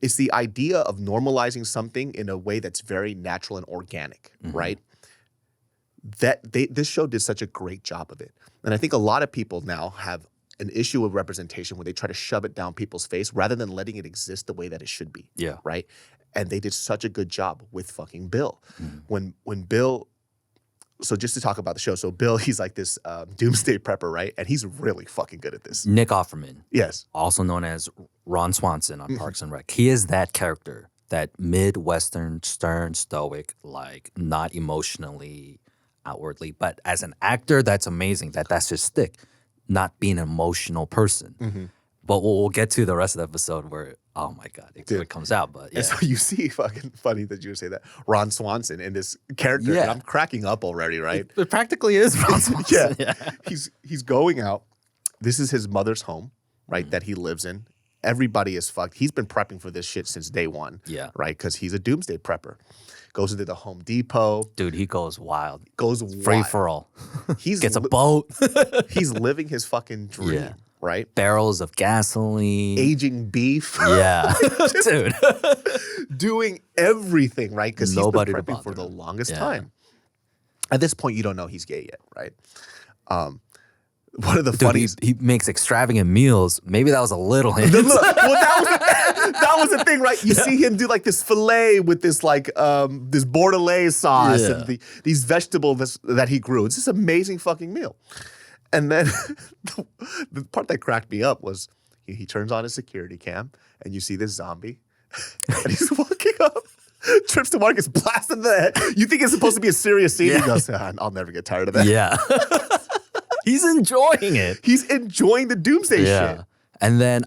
it's the idea of normalizing something in a way that's very natural and organic, right? This show did such a great job of it. And I think a lot of people now have an issue of representation where they try to shove it down people's face rather than letting it exist the way that it should be. Yeah. Right? And they did such a good job with fucking Bill. When Bill, so just to talk about the show, so Bill, he's like this doomsday prepper, right? And he's really fucking good at this. Nick Offerman, Yes. also known as Ron Swanson on Parks and Rec. He is that character, that Midwestern, stern, stoic, like not emotionally outwardly, but as an actor, that's amazing. That's his stick, not being an emotional person. But we'll get to the rest of the episode where, oh my God, it comes out. But yeah. And so you see, fucking funny that you would say that, Ron Swanson in this character, and I'm cracking up already, right? It practically is Ron Swanson. Yeah. He's going out. This is his mother's home, right, that he lives in. Everybody is fucked. He's been prepping for this shit since day one, right? Because he's a doomsday prepper. Goes into the Home Depot. Dude, he goes wild. Free Wild. For all. He gets a boat. He's living his fucking dream, right? Barrels of gasoline. Aging beef. Yeah. Dude. Doing everything, right? Because he's been Nobody to prepping bother for the him. longest time. At this point, you don't know he's gay yet, right? One of the funniest. He makes extravagant meals. Maybe that was a little hint. Well, that was the thing, right? You see him do like this filet with this like this bordelaise sauce and these vegetables that he grew. It's this amazing fucking meal. And then the part that cracked me up was he turns on his security cam and you see this zombie and he's walking up, trips to Mark, gets blasted in the head. You think it's supposed to be a serious scene? He goes, I'll never get tired of that. Yeah. He's enjoying it. He's enjoying the doomsday shit. And then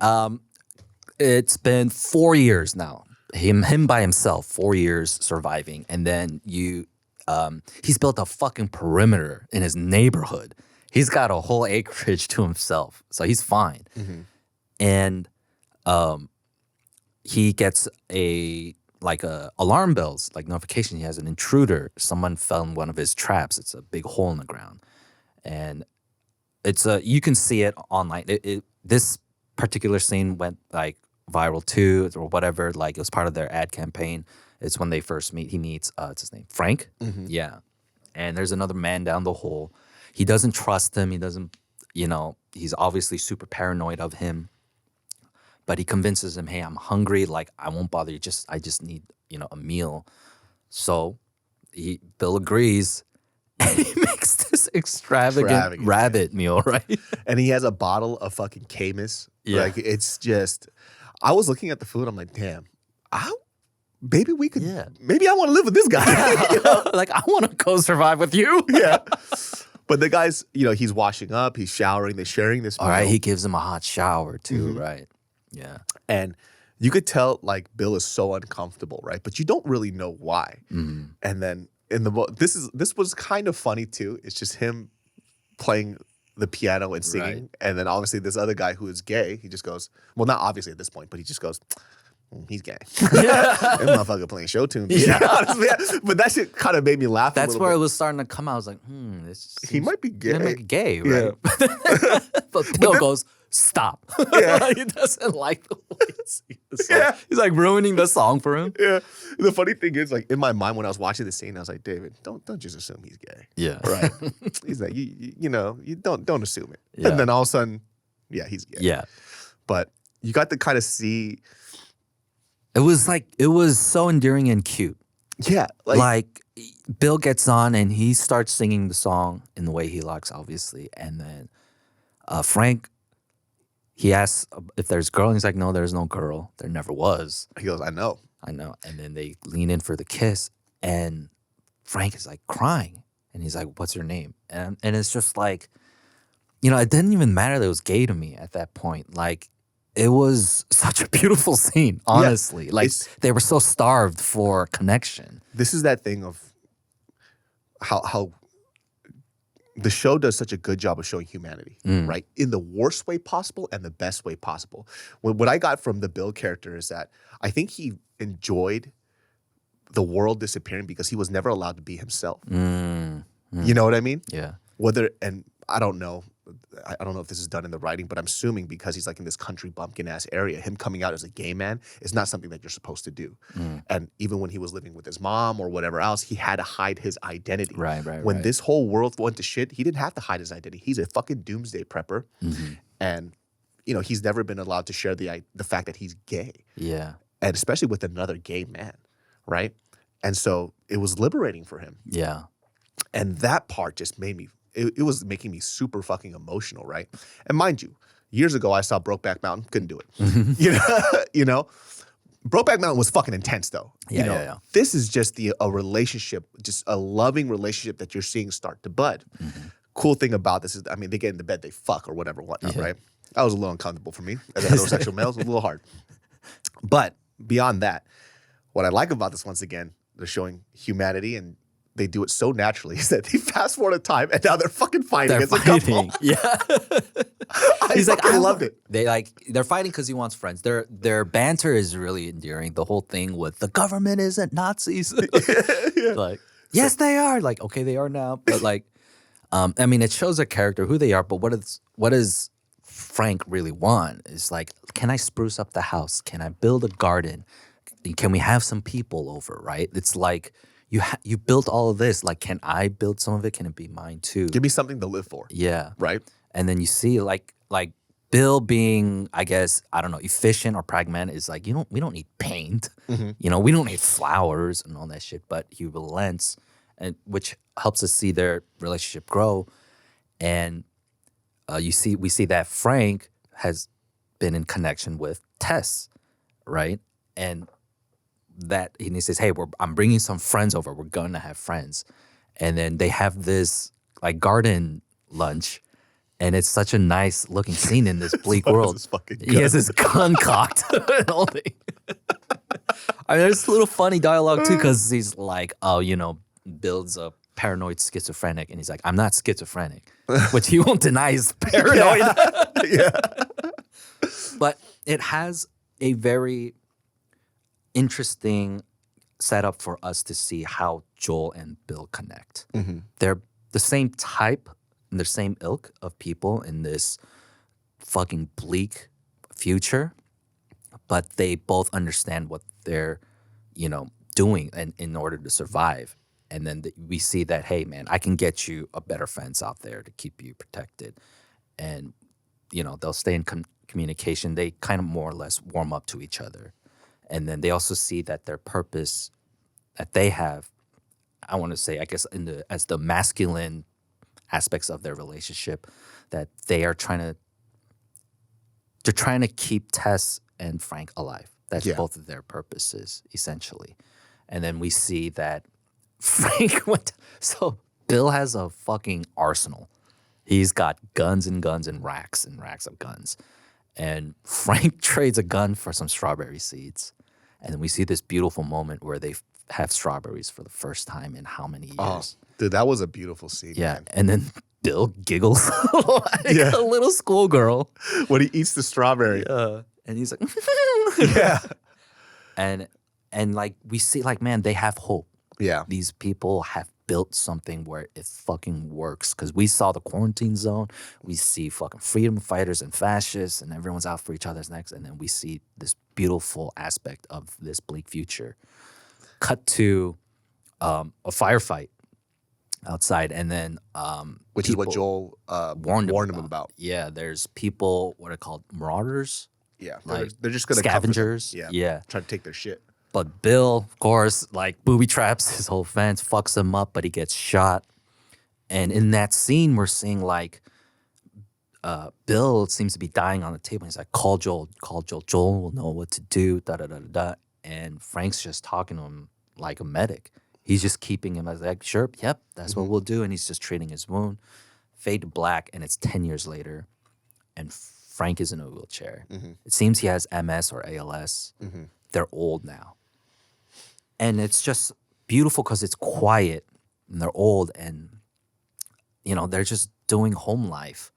it's been 4 years now. Him by himself, 4 years surviving. And then he's built a fucking perimeter in his neighborhood. He's got a whole acreage to himself. So he's fine. And he gets a alarm bells, like notification. He has an intruder. Someone fell in one of his traps. It's a big hole in the ground. And it's you can see it online. This particular scene went like viral too, or whatever. Like it was part of their ad campaign. It's when they first meet. He meets what's his name, Frank. Yeah, and there's another man down the hole. He doesn't trust him. He doesn't, he's obviously super paranoid of him. But he convinces him, hey, I'm hungry. Like I won't bother you. I just need a meal. So Bill agrees. And he makes this extravagant rabbit meal, right? And he has a bottle of fucking Camus. Like, it's just, I was looking at the food. I'm like, damn, maybe we could, maybe I want to live with this guy. Like, I want to go survive with you. But the guy's, he's washing up, he's showering, they're sharing this meal. All right, he gives him a hot shower too, right? Yeah. And you could tell, like, Bill is so uncomfortable, right? But you don't really know why. And then, this was kind of funny too. It's just him playing the piano and singing, and then obviously this other guy who is gay. He just goes, well, not obviously at this point, but he just goes, he's gay. That motherfucker playing show tunes. Honestly, but that shit kind of made me laugh. That's where it was starting to come out. I was like, he might be gay. He might be gay, right? But Bill goes, stop. He doesn't like the way he sings the song. He's like ruining the song for him. The funny thing is, like, in my mind when I was watching the scene, I was like, David, don't just assume he's gay. Right? He's like, you don't assume it. And then all of a sudden, he's gay. But you got to kind of see. It was so endearing and cute. Like Bill gets on and he starts singing the song in the way he likes, obviously. And then Frank, he asks if there's a girl, and he's like, no, there's no girl. There never was. He goes, I know. And then they lean in for the kiss, and Frank is like crying. And he's like, what's your name? And it's just like, it didn't even matter that it was gay to me at that point. Like, it was such a beautiful scene, honestly. Like, they were so starved for connection. This is that thing of how the show does such a good job of showing humanity, right? In the worst way possible and the best way possible. What I got from the Bill character is that I think he enjoyed the world disappearing because he was never allowed to be himself. You know what I mean? Yeah. And I don't know if this is done in the writing, but I'm assuming because he's like in this country bumpkin ass area, him coming out as a gay man is not something that you're supposed to do. And even when he was living with his mom or whatever else, he had to hide his identity. When this whole world went to shit, he didn't have to hide his identity. He's a fucking doomsday prepper. and he's never been allowed to share the fact that he's gay. Yeah. And especially with another gay man, right? And so it was liberating for him. Yeah. And that part just made me, it was making me super fucking emotional, right? And mind you, years ago I saw Brokeback Mountain, couldn't do it. You know? Brokeback Mountain was fucking intense though. Yeah. This is just a relationship, just a loving relationship that you're seeing start to bud. Cool thing about this is, I mean, they get into bed, they fuck or whatever, whatnot, right? That was a little uncomfortable for me. As a heterosexual male, it was a little hard. But beyond that, what I like about this, once again, they're showing humanity, and they do it so naturally, is that they fast forward a time and now they're fucking fighting as a couple. Yeah. He's like, I loved it. They're fighting because he wants friends. Their banter is really endearing. The whole thing with the government isn't Nazis. Like, yes, they are. Like, okay, they are now. But like, I mean, it shows a character who they are. But what does Frank really want? Is like, can I spruce up the house? Can I build a garden? Can we have some people over? Right? It's like, you built all of this. Like, can I build some of it? Can it be mine too? Give me something to live for. Yeah. Right? And then you see like Bill being, I guess, I don't know, efficient or pragmatic is like, we don't need paint. We don't need flowers and all that shit. But he relents, and which helps us see their relationship grow. And we see that Frank has been in connection with Tess, right? And he says, hey, I'm bringing some friends over. We're going to have friends. And then they have this like garden lunch. And it's such a nice looking scene in this bleak world. He has his gun cocked and all thing. I mean, there's a little funny dialogue too, because he's like, Bill's a paranoid schizophrenic. And he's like, I'm not schizophrenic, which he won't deny he's paranoid. Yeah. But it has a very interesting setup for us to see how Joel and Bill connect. They're the same type and the same ilk of people in this fucking bleak future, but they both understand what they're, doing in order to survive. And then we see that, hey, man, I can get you a better fence out there to keep you protected. And, they'll stay in communication. They kind of more or less warm up to each other. And then they also see that their purpose that they have, I want to say, I guess, as the masculine aspects of their relationship, that they're trying to keep Tess and Frank alive. That's both of their purposes, essentially. And then we see that Frank so Bill has a fucking arsenal. He's got guns and guns and racks of guns. And Frank trades a gun for some strawberry seeds. And then we see this beautiful moment where they have strawberries for the first time in how many years? Oh, dude, that was a beautiful scene. Yeah, man. and then Bill giggles like a little schoolgirl when he eats the strawberry. And he's like, yeah. And like we see, like, man, they have hope. Yeah. These people have built something where it fucking works. Because we saw the quarantine zone. We see fucking freedom fighters and fascists, and everyone's out for each other's necks. And then we see this beautiful aspect of this bleak future. Cut to a firefight outside, and then which is what Joel warned him about. Yeah, there's people, what are called, marauders. Yeah, like they're just gonna scavengers. Yeah, try to take their shit. But Bill, of course, like booby traps his whole fence, fucks him up, but he gets shot. And in that scene, we're seeing like Bill seems to be dying on the table. He's like, call Joel. Joel will know what to do. Da da da da da. And Frank's just talking to him like a medic. He's just keeping him as like, sure, yep, that's what we'll do. And he's just treating his wound. Fade to black, and it's 10 years later, and Frank is in a wheelchair. It seems he has MS or ALS. They're old now. And it's just beautiful because it's quiet, and they're old, and, they're just doing home life.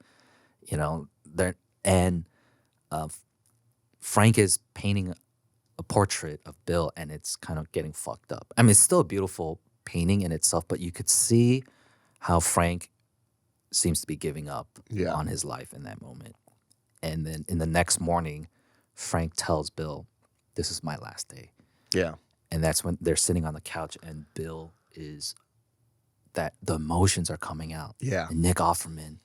Frank is painting a portrait of Bill, and it's kind of getting fucked up. I mean, it's still a beautiful painting in itself, but you could see how Frank seems to be giving up on his life in that moment. And then in the next morning, Frank tells Bill, this is my last day. Yeah. And that's when they're sitting on the couch, and Bill is, that the emotions are coming out. Yeah. And Nick Offerman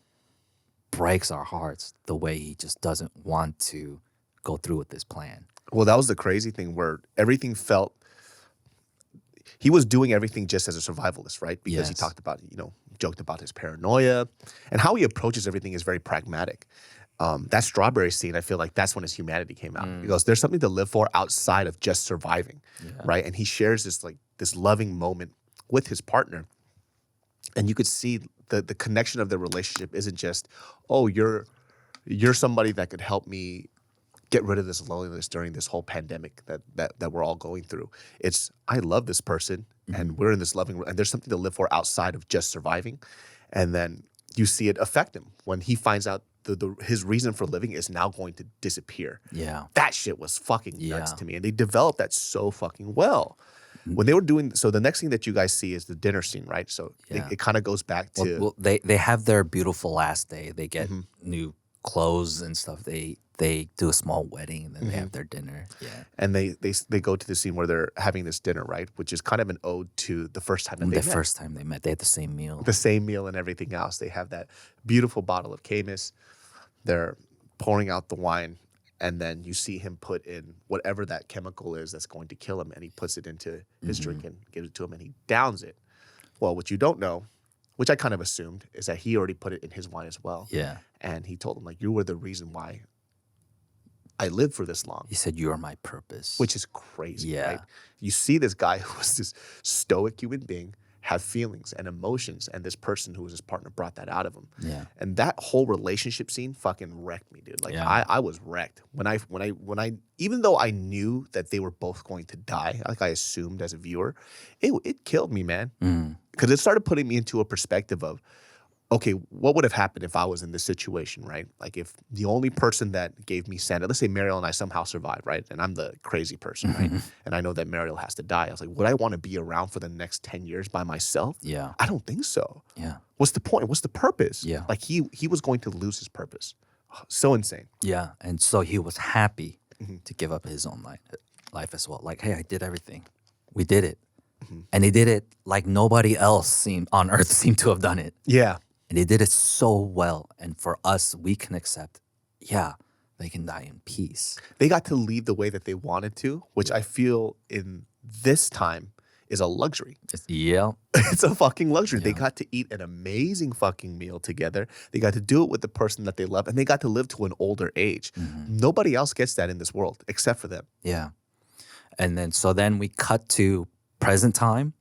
breaks our hearts the way he just doesn't want to go through with this plan. Well, that was the crazy thing where everything felt, he was doing everything just as a survivalist, right? Because he talked about, joked about his paranoia, and how he approaches everything is very pragmatic. That strawberry scene, I feel like that's when his humanity came out. He goes, there's something to live for outside of just surviving, right? And he shares this loving moment with his partner. And you could see the connection of the relationship isn't just, oh, you're somebody that could help me get rid of this loneliness during this whole pandemic that we're all going through. It's, I love this person, and we're in this loving, and there's something to live for outside of just surviving. And then you see it affect him when he finds out his reason for living is now going to disappear. Yeah. That shit was fucking nuts to me. And they developed that so fucking well. When they were doing, so the next thing that you guys see is the dinner scene, right? So it kind of goes back to... Well, they have their beautiful last day. They get new clothes and stuff. They do a small wedding, and then they have their dinner. Yeah. And they go to the scene where they're having this dinner, right? Which is kind of an ode to the first time that they met. The first time they met. They had the same meal. The same meal and everything else. They have that beautiful bottle of Camus. They're pouring out the wine. And then you see him put in whatever that chemical is that's going to kill him, and he puts it into his drink and gives it to him, and he downs it. Well, what you don't know, which I kind of assumed, is that he already put it in his wine as well. Yeah. And he told him, like, you were the reason why I lived for this long. He said, you are my purpose. Which is crazy, right? You see this guy who was this stoic human being have feelings and emotions, and this person who was his partner brought that out of him. Yeah. And that whole relationship scene fucking wrecked me, dude. Like I was wrecked when I even though I knew that they were both going to die, like I assumed as a viewer, it killed me, man. Because it started putting me into a perspective of, okay, what would have happened if I was in this situation, right? Like if the only person that gave me sanity, let's say Mariel and I somehow survived, right? And I'm the crazy person, right? And I know that Mariel has to die. I was like, would I want to be around for the next 10 years by myself? Yeah. I don't think so. Yeah. What's the point? What's the purpose? Yeah. Like he was going to lose his purpose. So insane. Yeah. And so he was happy to give up his own life as well. Like, hey, I did everything. We did it. And they did it like nobody else on earth seemed to have done it. Yeah. And they did it so well. And for us, we can accept, they can die in peace. They got to leave the way that they wanted to, which I feel in this time is a luxury. It's a fucking luxury. They got to eat an amazing fucking meal together. They got to do it with the person that they love, and they got to live to an older age. Nobody else gets that in this world except for them. Yeah. And then we cut to present time.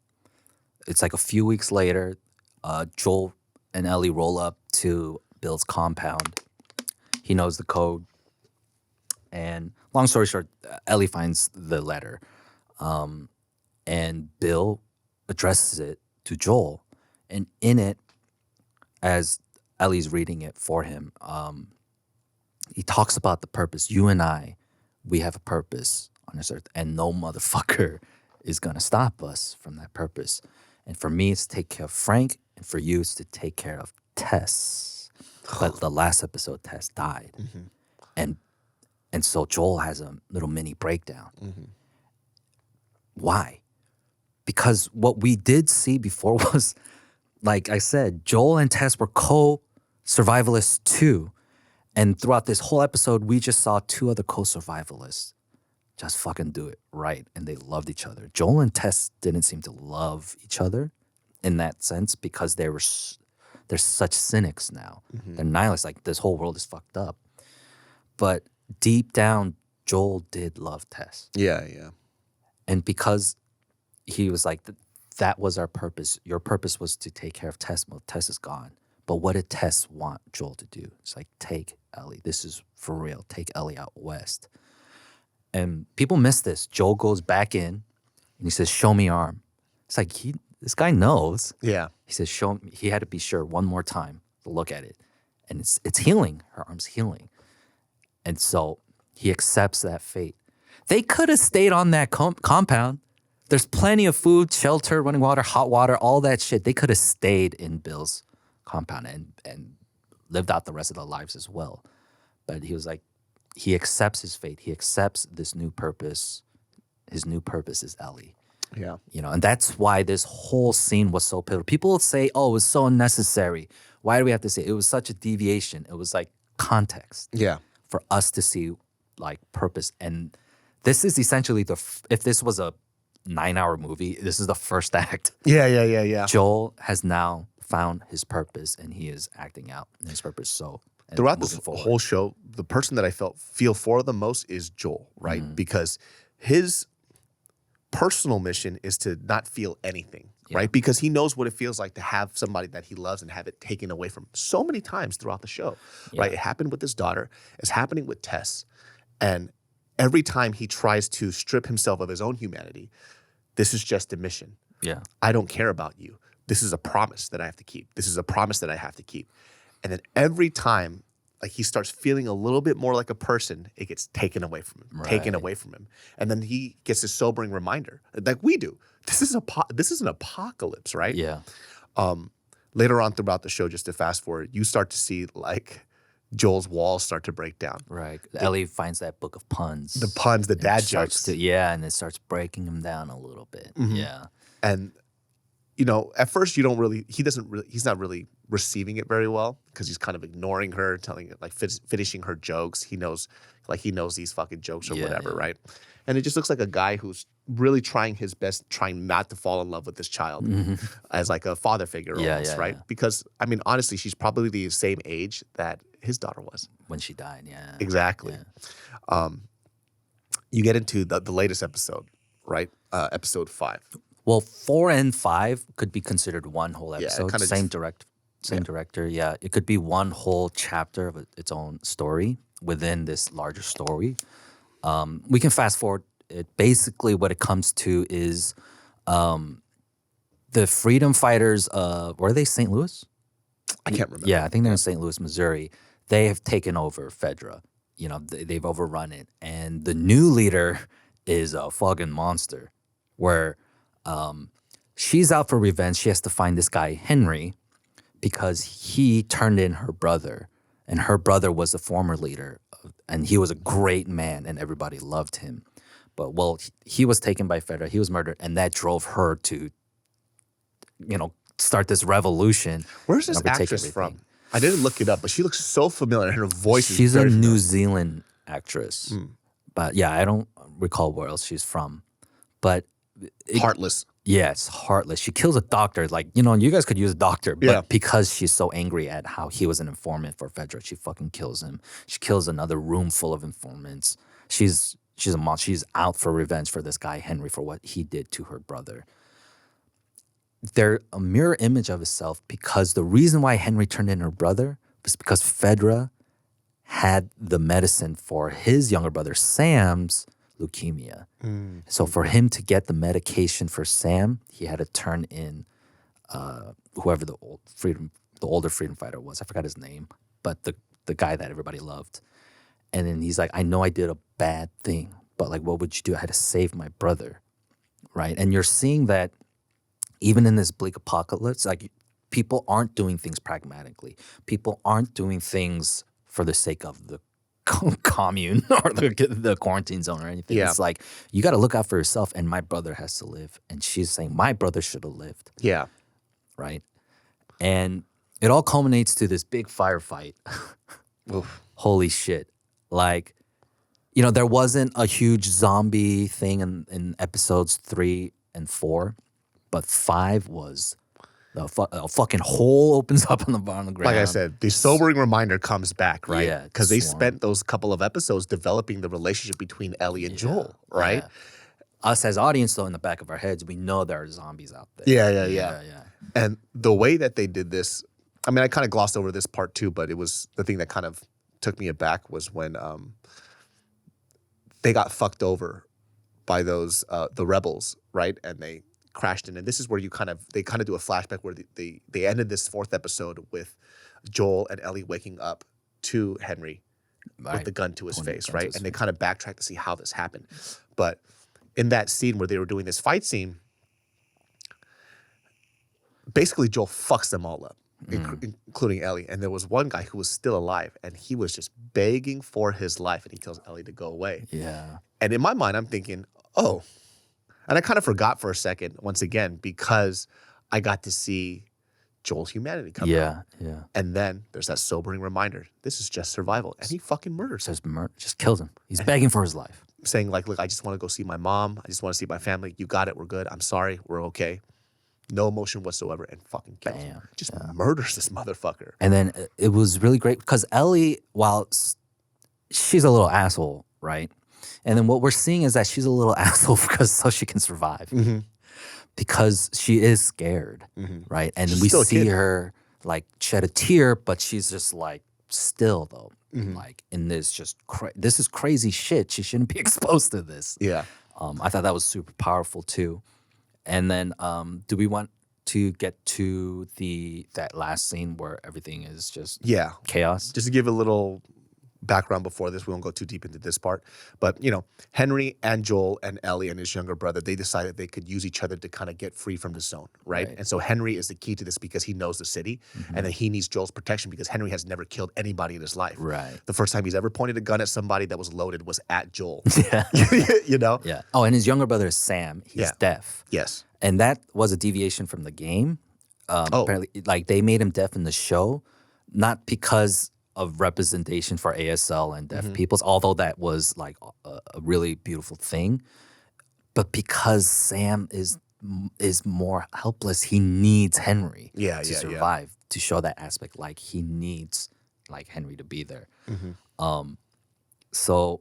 It's like a few weeks later. Joel and Ellie roll up to Bill's compound. He knows the code. And long story short, Ellie finds the letter. And Bill addresses it to Joel. And in it, as Ellie's reading it for him, he talks about the purpose. You and I, we have a purpose on this earth. And no motherfucker is going to stop us from that purpose. And for me, it's to take care of Frank. And for you, it's to take care of Tess. But the last episode, Tess died. And so Joel has a little mini breakdown. Why? Because what we did see before was, like I said, Joel and Tess were co-survivalists too. And throughout this whole episode, we just saw two other co-survivalists just fucking do it right. And they loved each other. Joel and Tess didn't seem to love each other in that sense because they're such cynics now. They're nihilists. Like, this whole world is fucked up. But deep down, Joel did love Tess. Yeah. And because he was like, that was our purpose. Your purpose was to take care of Tess. Well, Tess is gone. But what did Tess want Joel to do? It's like, take Ellie. This is for real. Take Ellie out west. And people miss this. Joel goes back in and he says, show me your arm. It's like, this guy knows. Yeah. He says, show me. He had to be sure one more time to look at it. And it's healing. Her arm's healing. And so he accepts that fate. They could have stayed on that compound. There's plenty of food, shelter, running water, hot water, all that shit. They could have stayed in Bill's compound and lived out the rest of their lives as well. But he was like, he accepts his fate. He accepts this new purpose. His new purpose is Ellie. Yeah. And that's why this whole scene was so pivotal. People say, oh, it was so unnecessary. Why do we have to see it? It was such a deviation. It was like context Yeah. for us to see like purpose. And this is essentially if this was a 9-hour movie, this is the first act. Yeah. Joel has now found his purpose and he is acting out his purpose. So throughout this whole show, the person that I feel for the most is Joel, right? Because his personal mission is to not feel anything, right? Because he knows what it feels like to have somebody that he loves and have it taken away from him so many times throughout the show, right? It happened with his daughter. It's happening with Tess. And every time he tries to strip himself of his own humanity, this is just a mission. Yeah. I don't care about you. This is a promise that I have to keep. This is a promise that I have to keep. And then every time like he starts feeling a little bit more like a person, it gets taken away from him, And then he gets this sobering reminder, like we do. This is an apocalypse, right? Yeah. Later on throughout the show, just to fast forward, you start to see like Joel's walls start to break down. Right. Ellie finds that book of puns. The puns, the dad jokes. And it starts breaking him down a little bit. Yeah. And you know, at first he's not really receiving it very well because he's kind of ignoring her, finishing her jokes. He knows these fucking jokes or whatever, right? And it just looks like a guy who's really trying his best, trying not to fall in love with this child as like a father figure almost, right? Yeah. Because, I mean, honestly, she's probably the same age that his daughter was. When she died, yeah. Exactly. Yeah. You get into the latest episode, right? Episode 5. Well, 4 and 5 could be considered one whole episode. kinda Same director. Yeah, it could be one whole chapter of its own story within this larger story. We can fast forward. Basically, what it comes to is the freedom fighters. Were they St. Louis? I can't remember. Yeah, I think they're in St. Louis, Missouri. They have taken over Fedra. You know, they've overrun it, and the new leader is a fucking monster. Where she's out for revenge. She has to find this guy, Henry, because he turned in her brother. And her brother was the former leader. And he was a great man and everybody loved him. But, well, he was taken by Fedra. He was murdered. And that drove her to, you know, start this revolution. Where's this actress from? I didn't look it up, but she looks so familiar. And her voice is She's a very New Zealand actress. But, yeah, I don't recall where else she's from. But heartless. Yes, heartless. She kills a doctor. Like, you know, you guys could use a doctor, but because she's so angry at how he was an informant for Fedra, she fucking kills him. She kills another room full of informants. She's a monster. She's out for revenge for this guy, Henry, for what he did to her brother. They're a mirror image of itself because the reason why Henry turned in her brother was because Fedra had the medicine for his younger brother, Sam's leukemia. So for him to get the medication for Sam, he had to turn in whoever the older freedom fighter was. I forgot his name, but the guy that everybody loved. And then he's like, I know I did a bad thing, but like, what would you do? I had to save my brother, right? And you're seeing that even in this bleak apocalypse, like people aren't doing things pragmatically. People aren't doing things for the sake of the commune or the quarantine zone or anything. It's like, you got to look out for yourself, and my brother has to live. And she's saying, my brother should have lived. Yeah. Right? And it all culminates to this big firefight. Holy shit. Like, you know, there wasn't a huge zombie thing in episodes 3 and 4, but 5 was a fucking hole opens up on the bottom of the ground. Like I said, the sobering reminder comes back, right? Yeah, because they spent those couple of episodes developing the relationship between Ellie and Joel, right? Yeah. Us as audience, though, in the back of our heads, we know there are zombies out there. Yeah. And the way that they did this, I mean, I kind of glossed over this part too, but it was the thing that kind of took me aback was when they got fucked over by those the rebels, right? And they crashed in, and this is where they kind of do a flashback where they ended this 4th episode with Joel and Ellie waking up to Henry with the gun to his face, right? And they kind of backtrack to see how this happened. But in that scene where they were doing this fight scene, basically Joel fucks them all up, including Ellie. And there was one guy who was still alive, and he was just begging for his life, and he tells Ellie to go away. Yeah. And in my mind, I'm thinking, oh. And I kind of forgot for a second, once again, because I got to see Joel's humanity come out. Yeah, yeah. And then there's that sobering reminder. This is just survival. And he fucking murders him. Just kills him. He's begging for his life. Saying like, look, I just want to go see my mom. I just want to see my family. You got it. We're good. I'm sorry. We're okay. No emotion whatsoever. And fucking kills him. Just murders this motherfucker. And then it was really great because Ellie, while she's a little asshole, right? And then what we're seeing is that she's a little asshole so she can survive. Mm-hmm. Because she is scared, right? And we see her like shed a tear, but she's just like still though, like in this just this is crazy shit. She shouldn't be exposed to this. Yeah. I thought that was super powerful too. And then, do we want to get to that last scene where everything is just chaos? Just to give a little background before this, we won't go too deep into this part, but Henry and Joel and Ellie and his younger brother, they decided they could use each other to kind of get free from the zone, right? And so Henry is the key to this because he knows the city, and then he needs Joel's protection because Henry has never killed anybody in his life. Right. The first time he's ever pointed a gun at somebody that was loaded was at Joel. Yeah. Yeah. Oh, and his younger brother is Sam. He's deaf. Yes. And that was a deviation from the game. Apparently, like they made him deaf in the show, not because of representation for ASL and deaf peoples, although that was like a really beautiful thing, but because Sam is more helpless, he needs Henry to survive, to show that aspect. Like he needs like Henry to be there. So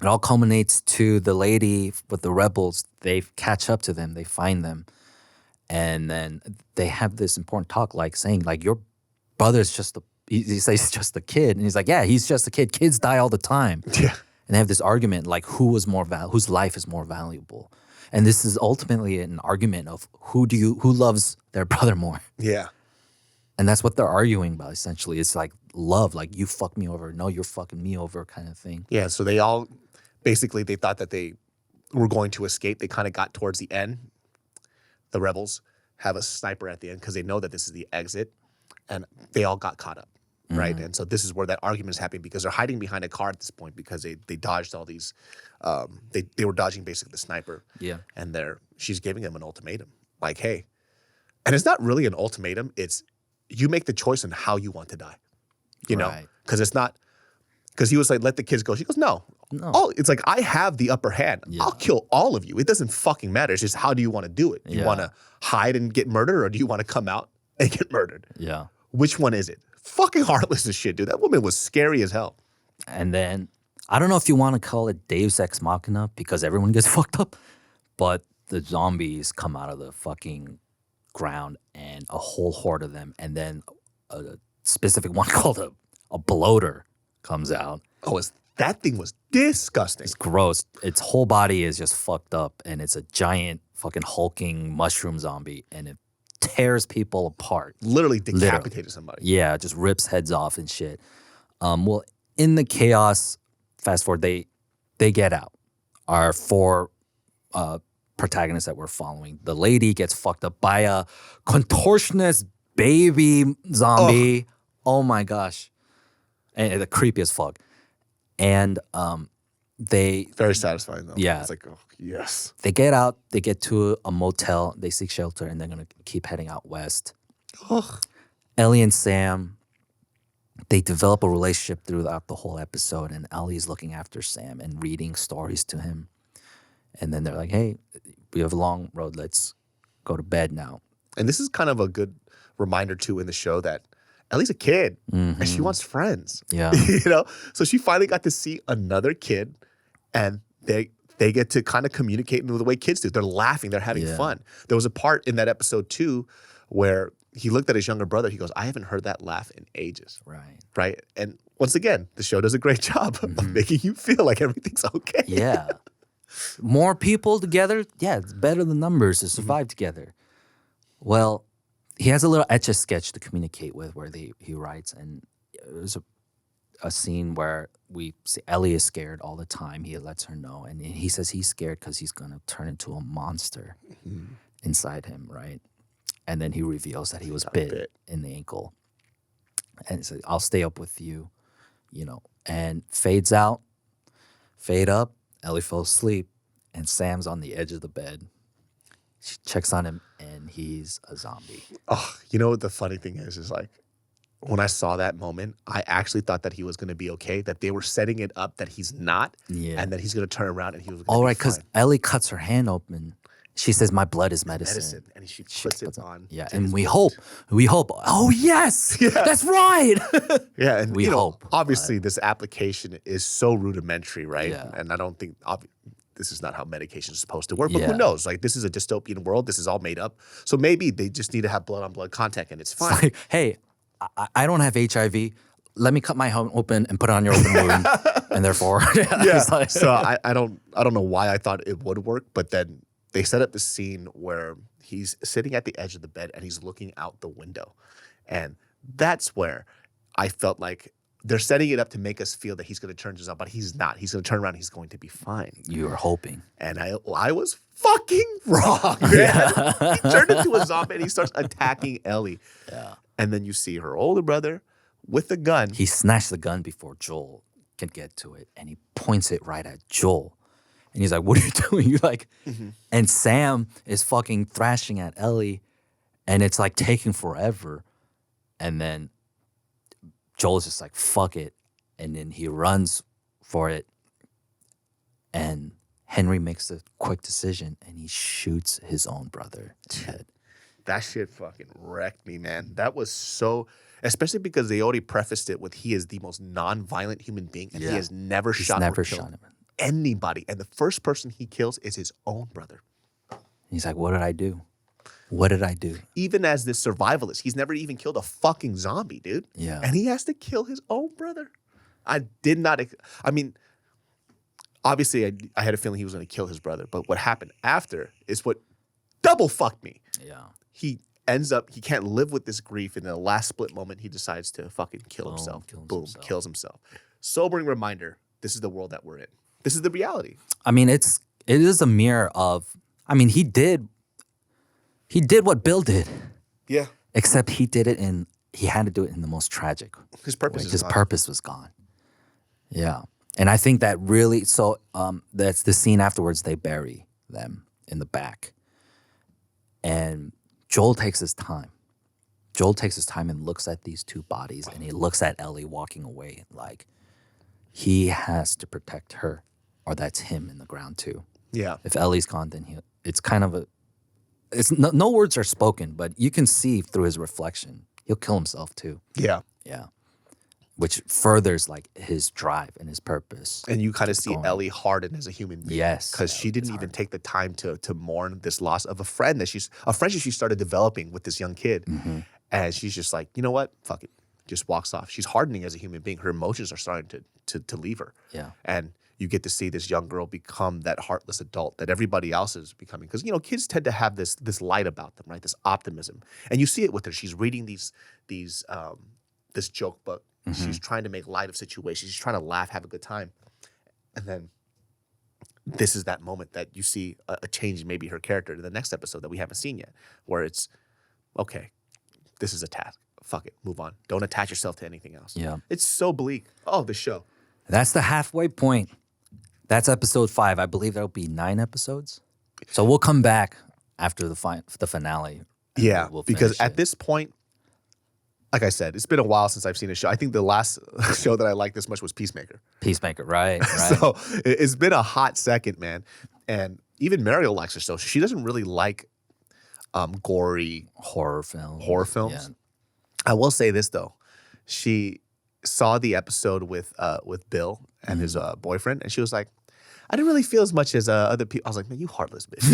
it all culminates to the lady with the rebels. They catch up to them, they find them, and then they have this important talk, like saying like your brother's just he says he's just a kid, and he's like, yeah, he's just a kid. Kids die all the time. Yeah. And they have this argument like whose life is more valuable, and this is ultimately an argument of who loves their brother more. Yeah. And that's what they're arguing about essentially. It's like love, like you fuck me over, no, you're fucking me over, kind of thing. Yeah. So they all basically they thought that they were going to escape. They kind of got towards the end. The rebels have a sniper at the end because they know that this is the exit, and they all got caught up. Right. And so this is where that argument is happening because they're hiding behind a car at this point because they dodged all these they were dodging basically the sniper. Yeah. And she's giving them an ultimatum. Like, hey. And it's not really an ultimatum, it's you make the choice on how you want to die. You know? Because it's not because he was like, let the kids go. She goes, no. Oh, it's like I have the upper hand. Yeah. I'll kill all of you. It doesn't fucking matter. It's just how do you want to do it? Do you want to hide and get murdered, or do you want to come out and get murdered? Yeah. Which one is it? Fucking heartless as shit, dude. That woman was scary as hell. And then, I don't know if you want to call it Deus Ex Machina because everyone gets fucked up, but the zombies come out of the fucking ground and a whole horde of them, and then a specific one called a bloater comes out. Oh, that thing was disgusting. It's gross. Its whole body is just fucked up, and it's a giant fucking hulking mushroom zombie, and it tears people apart. Literally decapitated somebody. Yeah, just rips heads off and shit. Well, in the chaos, fast forward, they get out. Our four protagonists that we're following. The lady gets fucked up by a contortionist baby zombie. Oh my gosh. And the creepy as fuck. And very satisfying though. Yeah. It's like, oh, yes. They get out, they get to a motel, they seek shelter, and they're going to keep heading out west. Ugh. Ellie and Sam, they develop a relationship throughout the whole episode, and Ellie's looking after Sam and reading stories to him. And then they're like, hey, we have a long road, let's go to bed now. And this is kind of a good reminder too in the show that Ellie's a kid and she wants friends. Yeah. So she finally got to see another kid, and they get to kind of communicate in the way kids do. They're laughing, they're having fun. There was a part in that episode too where he looked at his younger brother, he goes, I haven't heard that laugh in ages. Right. And once again, the show does a great job of making you feel like everything's okay. Yeah. More people together, yeah, it's better than numbers to survive together. Well, he has a little Etch-a-Sketch to communicate with where he writes, and there's a scene where we see Ellie is scared all the time. He lets her know, and he says he's scared because he's going to turn into a monster inside him, right? And then he reveals that he was bit in the ankle. And he says, I'll stay up with you, and fades out, fade up, Ellie falls asleep, and Sam's on the edge of the bed. She checks on him, and he's a zombie. Oh, you know what the funny thing is like, when I saw that moment, I actually thought that he was going to be okay, that they were setting it up that he's not, and that he's going to turn around and he was going to be all right, because Ellie cuts her hand open. She says, "My blood is medicine." And she puts it on. Yeah, and we hope. Oh, yes, that's right. Yeah, and we hope. Obviously, this application is so rudimentary, right? Yeah. And I don't think this is not how medication is supposed to work. But who knows? Like, this is a dystopian world. This is all made up. So maybe they just need to have blood-on-blood contact, and it's fine. It's like, hey, I don't have HIV. Let me cut my home open and put it on your open wound, and therefore, Like, so I don't know why I thought it would work, but then they set up the scene where he's sitting at the edge of the bed and he's looking out the window, and that's where I felt like they're setting it up to make us feel that he's going to turn to zombie, but he's not. He's going to turn around. And he's going to be fine. You were hoping, and I was fucking wrong, man. He turned into a zombie and he starts attacking Ellie. Yeah. And then you see her older brother with a gun. He snatched the gun before Joel can get to it, and he points it right at Joel. And he's like, "What are you doing?" You're like, and Sam is fucking thrashing at Ellie, and it's like taking forever. And then Joel's just like, "Fuck it," and then he runs for it. And Henry makes a quick decision, and he shoots his own brother in the head. That shit fucking wrecked me, man. That was so, especially because they already prefaced it with he is the most non-violent human being, and he has never shot anybody. And the first person he kills is his own brother. He's like, "What did I do? What did I do?" Even as this survivalist, he's never even killed a fucking zombie, dude. Yeah. And he has to kill his own brother. I did not, I mean, obviously I had a feeling he was going to kill his brother, but what happened after is what double fucked me. Yeah. He can't live with this grief, and in the last split moment, he decides to fucking kill himself. Kills himself. Sobering reminder, this is the world that we're in. This is the reality. I mean, it is a mirror of, I mean, he did what Bill did. Yeah. Except he had to do it in the most tragic. His purpose His purpose was gone. Yeah. And I think that really, that's the scene afterwards, they bury them in the back. And Joel takes his time. Joel takes his time and looks at these two bodies, and he looks at Ellie walking away like he has to protect her, or that's him in the ground too. Yeah. If Ellie's gone, then it's kind of no words are spoken, but you can see through his reflection, he'll kill himself too. Yeah. Yeah. Which furthers like his drive and his purpose. And you kind of see Ellie harden as a human being. Yes. Because she didn't even take the time to mourn this loss of a friendship she started developing with this young kid. Mm-hmm. And she's just like, you know what? Fuck it. Just walks off. She's hardening as a human being. Her emotions are starting to leave her. Yeah. And you get to see this young girl become that heartless adult that everybody else is becoming. Because, kids tend to have this light about them, right? This optimism. And you see it with her. She's reading this joke book. Mm-hmm. She's trying to make light of situations. She's trying to laugh, have a good time. And then this is that moment that you see a change in maybe her character to the next episode that we haven't seen yet, where it's, okay, this is a task. Fuck it. Move on. Don't attach yourself to anything else. Yeah. It's so bleak. Oh, the show. That's the halfway point. That's episode 5. I believe there'll be 9 episodes. So we'll come back after the finale. Yeah, we'll because at this point, like I said, it's been a while since I've seen a show. I think the last show that I liked this much was Peacemaker. Peacemaker, right. So it's been a hot second, man. And even Mariel likes her show. She doesn't really like gory horror films. Yeah. I will say this though, she saw the episode with Bill and his boyfriend, and she was like, "I didn't really feel as much as other people." I was like, "Man, you heartless bitch!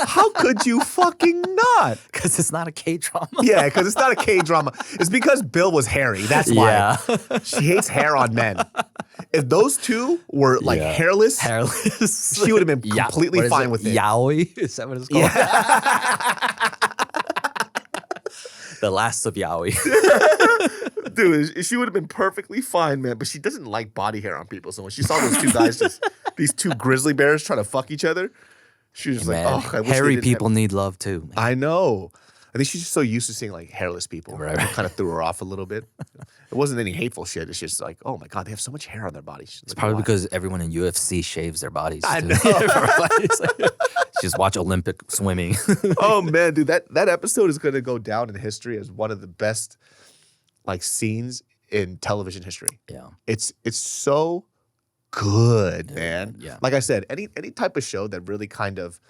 How could you fucking not?" Because it's not a K-drama. Yeah, because it's not a K-drama. It's because Bill was hairy. That's why. Yeah. She hates hair on men. If those two were like hairless, she would have been completely fine with it. Yaoi? Is that what it's called? Yeah. The last of Yaoi. Dude, she would have been perfectly fine, man. But she doesn't like body hair on people. So when she saw those two guys, these two grizzly bears trying to fuck each other, she was just like, "Oh, I wish hairy people need love too." Man. I know. I think she's just so used to seeing like hairless people. Right. It kind of threw her off a little bit. It wasn't any hateful shit. It's just like, oh my God, they have so much hair on their bodies. It's probably because everyone in UFC shaves their bodies. I know. Just watch Olympic swimming. Oh man, dude, that episode is gonna go down in history as one of the best like scenes in television history. Yeah. It's so good, man. Yeah. Like I said, any type of show that really kind of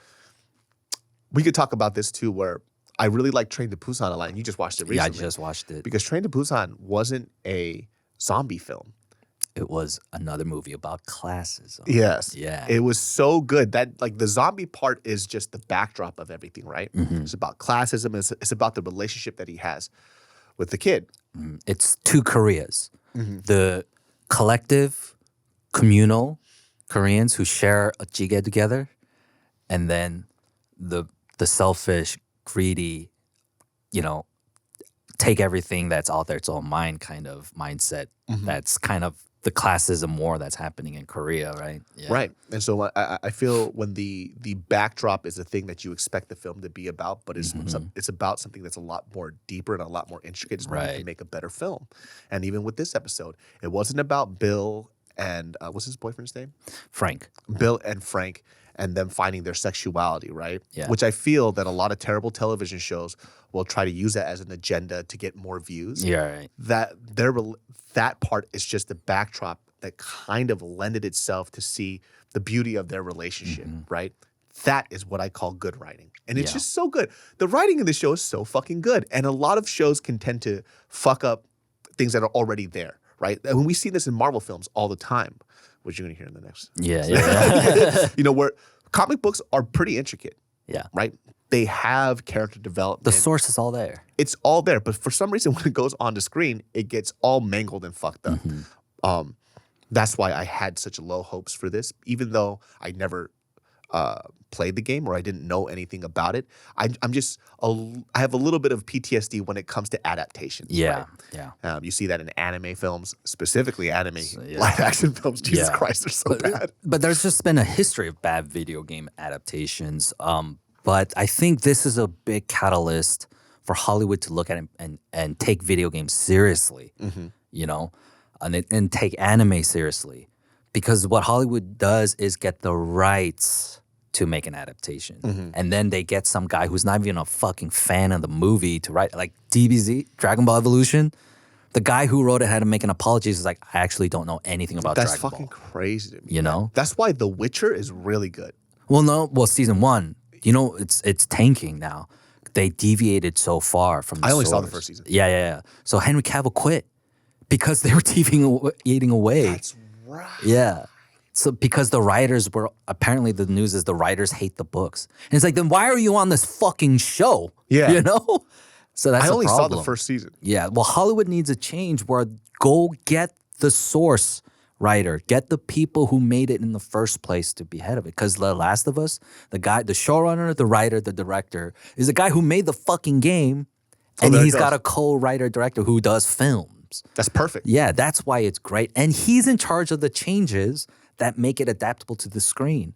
we could talk about this too, where I really like Train to Busan a lot, and you just watched it recently. Yeah, I just watched it. Because Train to Busan wasn't a zombie film. It was another movie about classism. Yes. Yeah. It was so good. That like the zombie part is just the backdrop of everything, right? It's about classism. It's about the relationship that he has with the kid. It's two Koreas. The collective, communal Koreans who share a jjigae together, and then the selfish, greedy, take everything that's out there its own mind kind of mindset. That's kind of the classism war that's happening in Korea, right? Yeah. Right. And so I feel when the backdrop is the thing that you expect the film to be about, but it's about something that's a lot more deeper and a lot more intricate. It's right. To make a better film. And even with this episode, it wasn't about Bill and what's his boyfriend's name? Frank. Bill and Frank and them finding their sexuality, right? Yeah. Which I feel that a lot of terrible television shows will try to use that as an agenda to get more views. Yeah, right. That part is just the backdrop that kind of lended itself to see the beauty of their relationship, right? That is what I call good writing. And it's just so good. The writing in the show is so fucking good. And a lot of shows can tend to fuck up things that are already there, right? And we see this in Marvel films all the time, which you're going to hear in the next. Yeah. Where comic books are pretty intricate. Yeah. Right? They have character development. The source is all there. It's all there. But for some reason, when it goes on the screen, it gets all mangled and fucked up. That's why I had such low hopes for this, even though I never played the game or I didn't know anything about it. I have a little bit of PTSD when it comes to adaptations. Yeah, right? Yeah. You see that in anime films, specifically anime live action films. Jesus Christ, they're so bad. But there's just been a history of bad video game adaptations. But I think this is a big catalyst for Hollywood to look at it and take video games seriously, and take anime seriously. Because what Hollywood does is get the rights to make an adaptation. And then they get some guy who's not even a fucking fan of the movie to write, like DBZ, Dragon Ball Evolution. The guy who wrote it had to make an apology. He's like, I actually don't know anything about Dragon Ball. That's fucking crazy to me. You know? That's why The Witcher is really good. Well, season 1, it's tanking now. They deviated so far from the I only saw source. the first season. Yeah. So Henry Cavill quit because they were deviating away. That's right. Yeah. So because the writers were, apparently the news is the writers hate the books. And it's like, then why are you on this fucking show? Yeah. So that's I only problem. saw the first season. Yeah. Well, Hollywood needs a change where go get the source writer, get the people who made it in the first place to be head of it. Because The Last of Us, the showrunner, the writer, the director, is the guy who made the fucking game. And he's got a co-writer director who does films. That's perfect. Yeah, that's why it's great. And he's in charge of the changes that make it adaptable to the screen.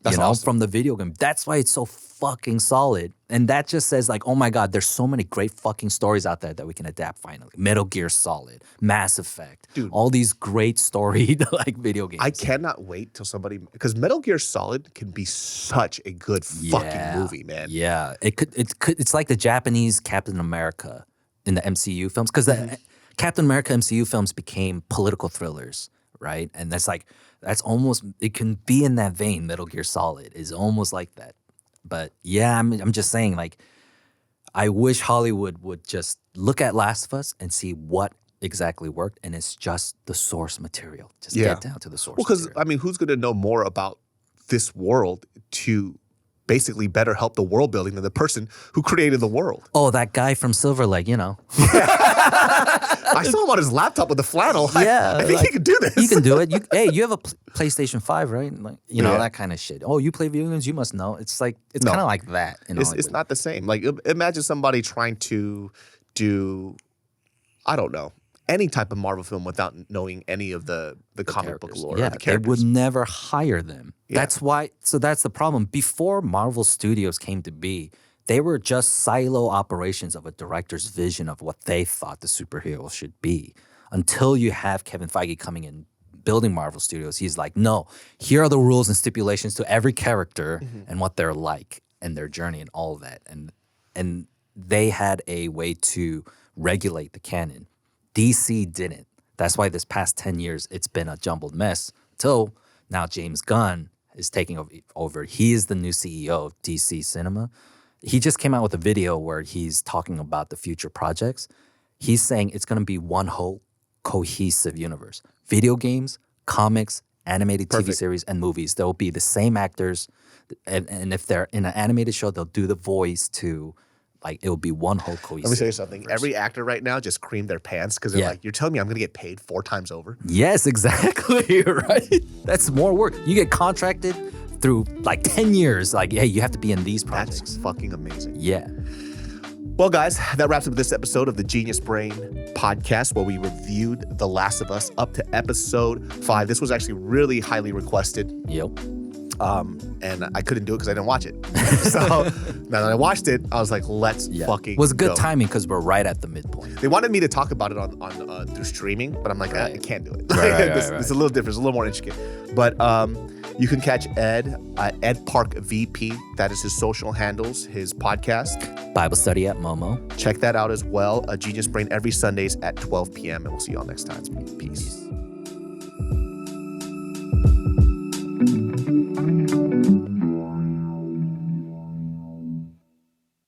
That's awesome. From the video game. That's why it's so fucking solid. And that just says like, oh my God, there's so many great fucking stories out there that we can adapt finally. Metal Gear Solid, Mass Effect. Dude. All these great storied like video games. I cannot wait till somebody, because Metal Gear Solid can be such a good fucking movie, man. Yeah. It's like the Japanese Captain America in the MCU films. Because the Captain America MCU films became political thrillers, right? And that's almost, it can be in that vein. Metal Gear Solid is almost like that. But yeah, I'm just saying, like, I wish Hollywood would just look at Last of Us and see what exactly worked, and it's just the source material. Just get down to the source material. Well, because, who's going to know more about this world to basically better help the world building than the person who created the world? Oh, that guy from Silver Lake, I saw him on his laptop with a flannel. Yeah. I think he can do this. You can do it. You have a PlayStation 5, right? Like, that kind of shit. Oh, you play video games? You must know. It's like, it's kind of like that. It's not the same. Like, imagine somebody trying to do, I don't know, any type of Marvel film without knowing any of the comic book lore. Yeah, the characters. They would never hire them. Yeah. That's why. So that's the problem. Before Marvel Studios came to be, they were just silo operations of a director's vision of what they thought the superhero should be. Until you have Kevin Feige coming in, building Marvel Studios, he's like, no, here are the rules and stipulations to every character and what they're like and their journey and all of that. And they had a way to regulate the canon. DC didn't. That's why this past 10 years, it's been a jumbled mess till now James Gunn is taking over. He is the new CEO of DC Cinema. He just came out with a video where he's talking about the future projects. He's saying it's going to be one whole cohesive universe. Video games, comics, animated TV series, and movies. They'll be the same actors. And if they're in an animated show, they'll do the voice to... Like, it will be one whole cohesive. Let me tell you something. universe. Every actor right now just creamed their pants because they're like, you're telling me I'm going to get paid 4 times over? Yes, exactly, right? That's more work. You get contracted through like 10 years. Like, hey, you have to be in these projects. That's fucking amazing. Yeah. Well, guys, that wraps up this episode of the Genius Brain podcast where we reviewed The Last of Us up to episode 5. This was actually really highly requested. Yep. And I couldn't do it because I didn't watch it. So now that I watched it, I was like, let's fucking It was good go. timing because we're right at the midpoint. They wanted me to talk about it on through streaming, but I'm like, I can't do it. Right. It's a little different. It's a little more intricate. But you can catch Ed at Ed Park VP. That is his social handles, his podcast. Bible study at Momo. Check that out as well. A Genius Brain every Sundays at 12 p.m. And we'll see you all next time. Peace.